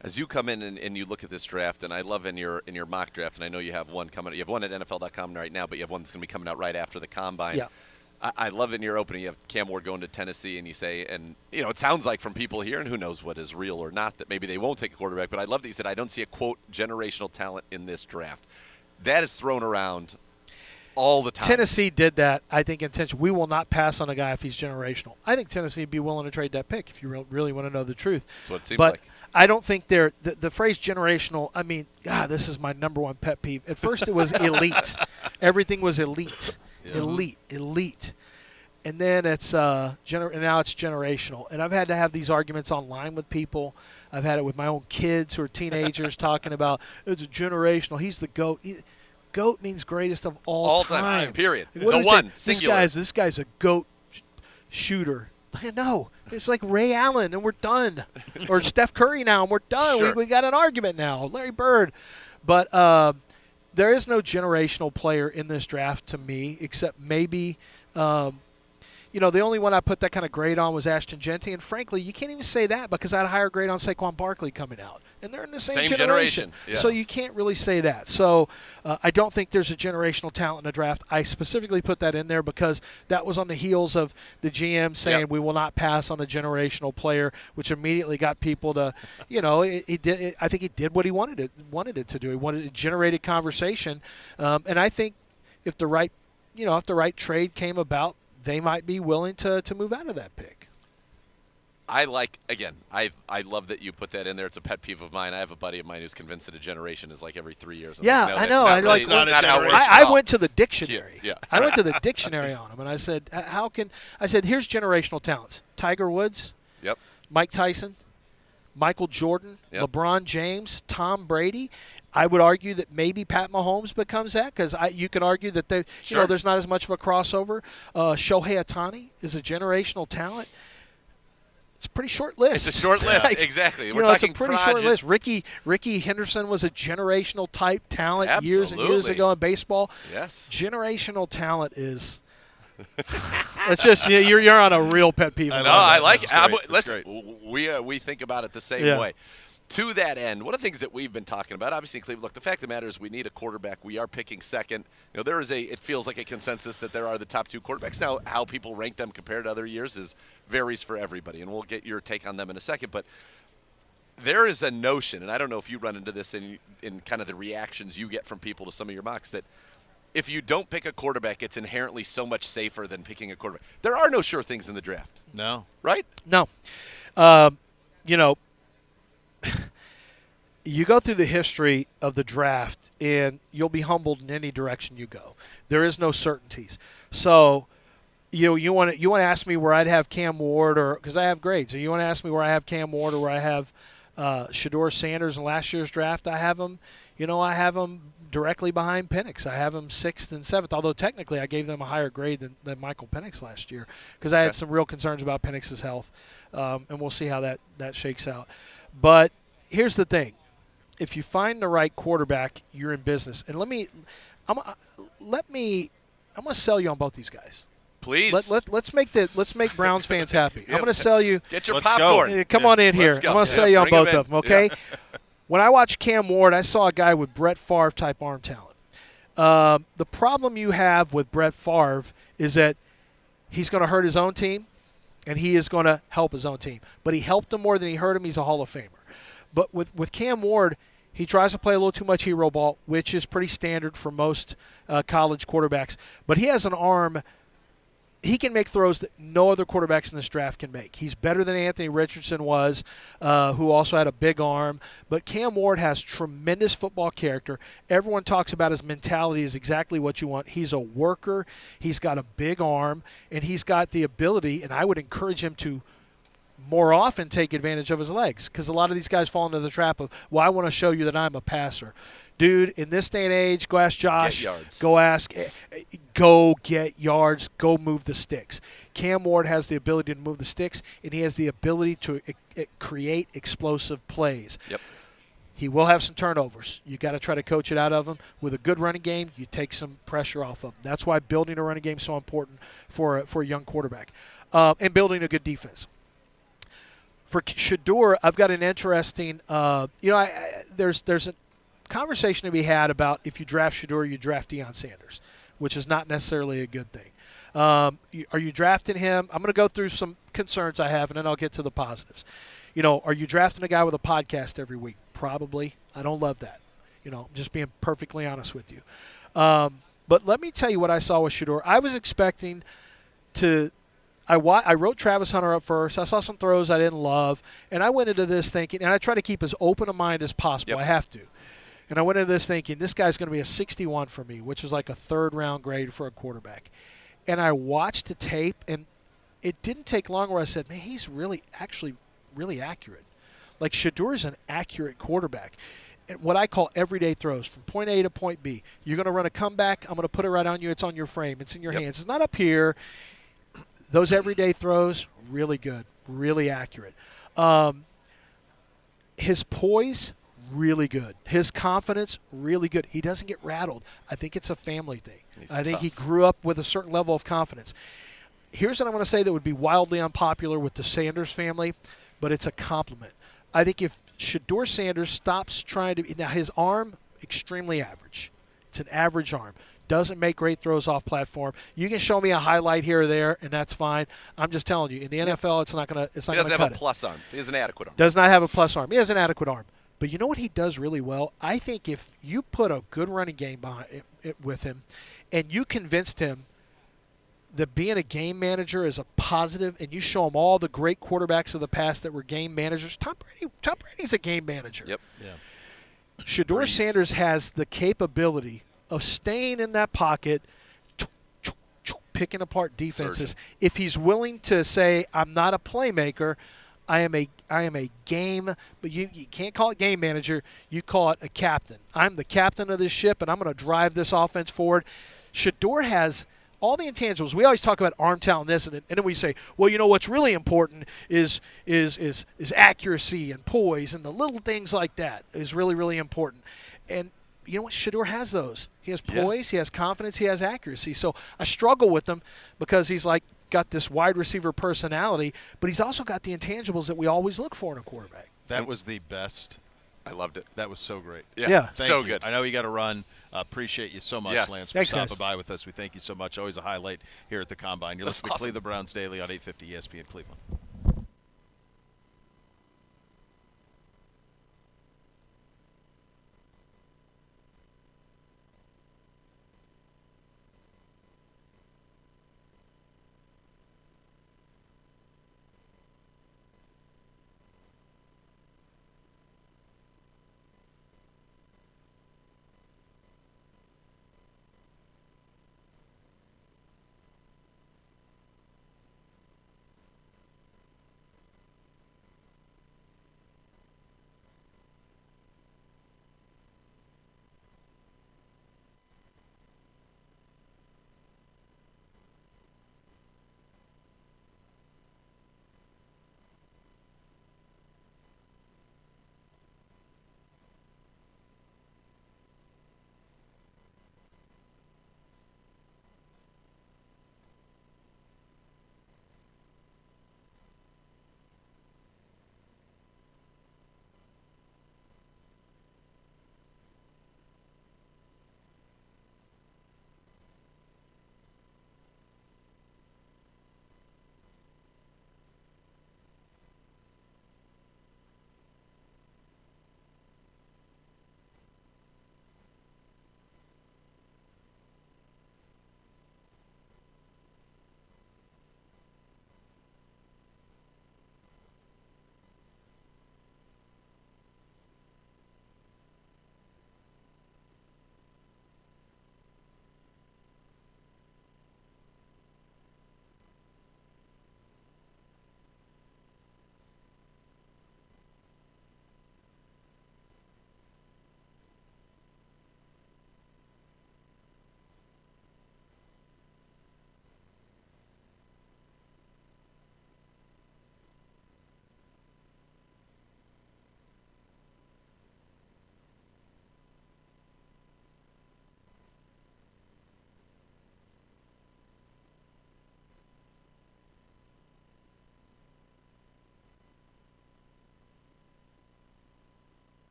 As you come in and you look at this draft, and I love in your mock draft, and I know you have one coming. You have one at NFL.com right now, but you have one that's going to be coming out right after the combine. Yeah. I love in your opening, you have Cam Ward going to Tennessee, and you say, and it sounds like from people here, and who knows what is real or not, that maybe they won't take a quarterback. But I love that you said, I don't see a quote generational talent in this draft. That is thrown around all the time. Tennessee did that, I think, intentionally. We will not pass on a guy if he's generational. I think Tennessee would be willing to trade that pick if you really want to know the truth. That's what it seems but like. I don't think the phrase generational, I mean, God, this is my number one pet peeve. At first it was elite. Everything was elite. Yeah. Elite. And then it's and now it's generational. And I've had to have these arguments online with people. I've had it with my own kids who are teenagers talking about it's a generational. He's the GOAT. GOAT means greatest of all time. Period. What The is one, it? singular. This guy's a GOAT shooter. No, it's like Ray Allen, and we're done. Or Steph Curry now, and we're done. Sure. We got an argument now. Larry Bird. But there is no generational player in this draft to me, except maybe the only one I put that kind of grade on was Ashton Genty. And frankly, you can't even say that because I had a higher grade on Saquon Barkley coming out. And they're in the same generation. Yes. So you can't really say that. So I don't think there's a generational talent in the draft. I specifically put that in there because that was on the heels of the GM saying we will not pass on a generational player, which immediately got people to, I think he did what he wanted it to do. He wanted to generate a conversation. And I think if the right trade came about, they might be willing to move out of that pick. I love that you put that in there. It's a pet peeve of mine. I have a buddy of mine who's convinced that a generation is like every 3 years. I'm Yeah, like, no, I know. that's not I how it works at I all. went to the dictionary. Yeah. I went to the dictionary on him, and I said, here's generational talents. Tiger Woods, Yep. Mike Tyson, Michael Jordan, Yep. LeBron James, Tom Brady. I would argue that maybe Pat Mahomes becomes that because you can argue that there's not as much of a crossover. Shohei Ohtani is a generational talent. It's a pretty short list. It's a short list, exactly. We're it's a talking pretty short list. Ricky Henderson was a generational type talent years and years ago in baseball. Yes. Generational talent is. It's just you're on a real pet peeve. No, I like it. That's Listen, great. we think about it the same way. To that end, one of the things that we've been talking about, obviously, Cleveland. Look, the fact of the matter is, we need a quarterback. We are picking second. There is it feels like a consensus that there are the top two quarterbacks. Now, how people rank them compared to other years varies for everybody, and we'll get your take on them in a second. But there is a notion, and I don't know if you run into this in kind of the reactions you get from people to some of your mocks, that if you don't pick a quarterback, it's inherently so much safer than picking a quarterback. There are no sure things in the draft. No. Right? No. You go through the history of the draft, and you'll be humbled in any direction you go. There is no certainties. So, you want to ask me where I'd have Cam Ward, or because I have grades. So you want to ask me where I have Cam Ward or where I have Shedeur Sanders in last year's draft? I have him. I have him directly behind Penix. I have him 6th and 7th. Although technically, I gave them a higher grade than Michael Penix last year because I had some real concerns about Penix's health, and we'll see how that shakes out. But here's the thing. If you find the right quarterback, you're in business. And I'm gonna sell you on both these guys. Please. Let's make Browns fans happy. Yeah. I'm gonna sell you. Get your Let's go. popcorn. Come on in here. Let's go. I'm gonna sell you on bring 'em both in. of them. Okay. Yeah. When I watched Cam Ward, I saw a guy with Brett Favre type arm talent. The problem you have with Brett Favre is that he's going to hurt his own team, and he is going to help his own team. But he helped him more than he hurt him. He's a Hall of Famer. But with Cam Ward, he tries to play a little too much hero ball, which is pretty standard for most college quarterbacks. But he has an arm. He can make throws that no other quarterbacks in this draft can make. He's better than Anthony Richardson was, who also had a big arm. But Cam Ward has tremendous football character. Everyone talks about his mentality is exactly what you want. He's a worker. He's got a big arm, and he's got the ability, and I would encourage him to more often take advantage of his legs, because a lot of these guys fall into the trap of, well, I want to show you that I'm a passer. Dude, in this day and age, go ask Josh. Get yards. Go get yards. Go move the sticks. Cam Ward has the ability to move the sticks, and he has the ability to create explosive plays. Yep. He will have some turnovers. You got to try to coach it out of him. With a good running game, you take some pressure off of him. That's why building a running game is so important for a young quarterback, and building a good defense. For Shador, I've got an interesting. There's a conversation to be had about if you draft Shador, you draft Deion Sanders, which is not necessarily a good thing. Are you drafting him? I'm going to go through some concerns I have, and then I'll get to the positives. Are you drafting a guy with a podcast every week? Probably. I don't love that. I'm just being perfectly honest with you. But let me tell you what I saw with Shador. I was expecting to. I wrote Travis Hunter up first. I saw some throws I didn't love, and I went into this thinking, and I try to keep as open a mind as possible. Yep. I have to. And I went into this thinking, this guy's going to be a 61 for me, which is like a third-round grade for a quarterback. And I watched the tape, and it didn't take long where I said, man, he's actually really accurate. Like, Shador's an accurate quarterback. And what I call everyday throws from point A to point B. You're going to run a comeback. I'm going to put it right on you. It's on your frame. It's in your hands. It's not up here. Those everyday throws, really good, really accurate. His poise, really good. His confidence, really good. He doesn't get rattled. I think it's a family thing. I think he grew up with a certain level of confidence. Here's what I'm going to say that would be wildly unpopular with the Sanders family, but it's a compliment. I think if Shador Sanders stops trying to – now, his arm, extremely average. It's an average arm. Doesn't make great throws off platform. You can show me a highlight here or there, and that's fine. I'm just telling you, in the NFL, it's not going to cut it. He doesn't have a plus arm. He has an adequate arm. Does not have a plus arm. He has an adequate arm. But you know what he does really well? I think if you put a good running game behind it with him, and you convinced him that being a game manager is a positive, and you show him all the great quarterbacks of the past that were game managers. Tom Brady's a game manager. Yep. Yeah. Shador Sanders has the capability of staying in that pocket, picking apart defenses. Surgeon. If he's willing to say, I'm not a playmaker, I am a game, but you can't call it game manager, you call it a captain. I'm the captain of this ship, and I'm going to drive this offense forward. Shador has all the intangibles. We always talk about arm talent, this, and then we say, well, what's really important is accuracy and poise, and the little things like that is really, really important. And you know what? Shador has those. He has poise, he has confidence, he has accuracy. So I struggle with him because he's got this wide receiver personality, but he's also got the intangibles that we always look for in a quarterback. That was the best. I loved it. That was so great. Yeah. Thank So you. good. I know you got to run. Appreciate you so much, Yes. Lance, for Thanks, stopping guys. by with us. We thank you so much. Always a highlight here at the Combine. You're That's listening to awesome. Cleveland Browns Daily on 850 ESPN Cleveland.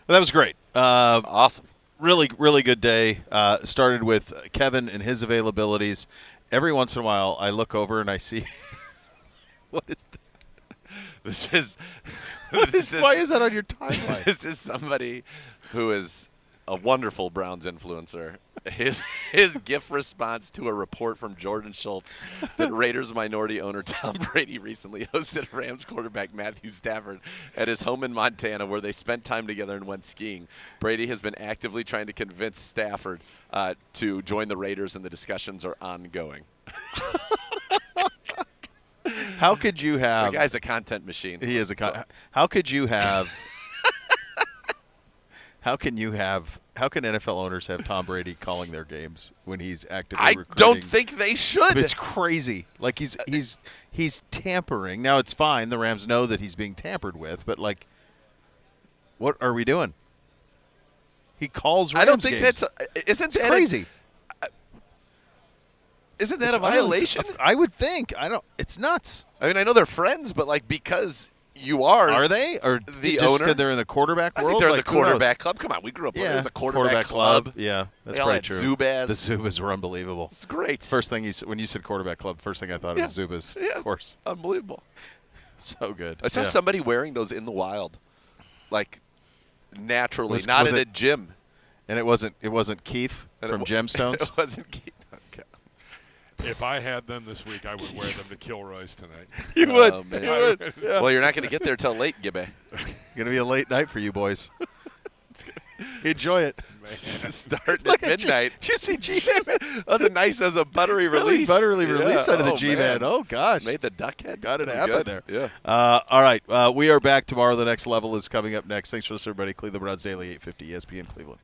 Well, that was great. Awesome. Really, really good day. Started with Kevin and his availabilities. Every once in a while, I look over and I see what is This is why is that on your timeline? This is somebody who is a wonderful Browns influencer. His GIF response to a report from Jordan Schultz that Raiders minority owner Tom Brady recently hosted Rams quarterback Matthew Stafford at his home in Montana, where they spent time together and went skiing. Brady has been actively trying to convince Stafford to join the Raiders, and the discussions are ongoing. How could you have? The guy's a content machine. He is How could you have? How can NFL owners have Tom Brady calling their games when he's actively I recruiting? don't think they should. It's crazy. Like he's tampering. Now it's fine. The Rams know that he's being tampered with, but like, what are we doing? He calls Rams I don't think games. isn't that crazy. Isn't that a violation? I would think. I don't. It's nuts. I mean, I know they're friends, but like because you are they? Or the just owner? 'cause they're in the quarterback I world? think they're Like, the who knows? quarterback club. Come on, we grew up. Yeah, There's a quarterback club. Yeah, that's They all pretty had true. Zubaz. The Zubas were unbelievable. It's great. First thing when you said quarterback club, first thing I thought of was Zubas. Yeah. Of course. Unbelievable. So good. I saw Yeah. somebody wearing those in the wild, like naturally, Was not in it- a gym. And it wasn't Keith And from it Gemstones. It wasn't. Okay. If I had them this week, I would wear them to Kilroy's tonight. You would. would. Man. You would. Yeah. Well, you're not going to get there till late, Gibby. Gonna be a late night for you boys. Enjoy it. Starting Look at at midnight. Did you see G-Man? That was a nice as a buttery release. Butterly Yeah. release out of the Oh, G-Man. man. Oh, gosh. Made the duck head. Got it That was happen good. there. Yeah. All right. We are back tomorrow. The next level is coming up next. Thanks for listening, everybody. Cleveland Browns Daily, 850 ESPN Cleveland.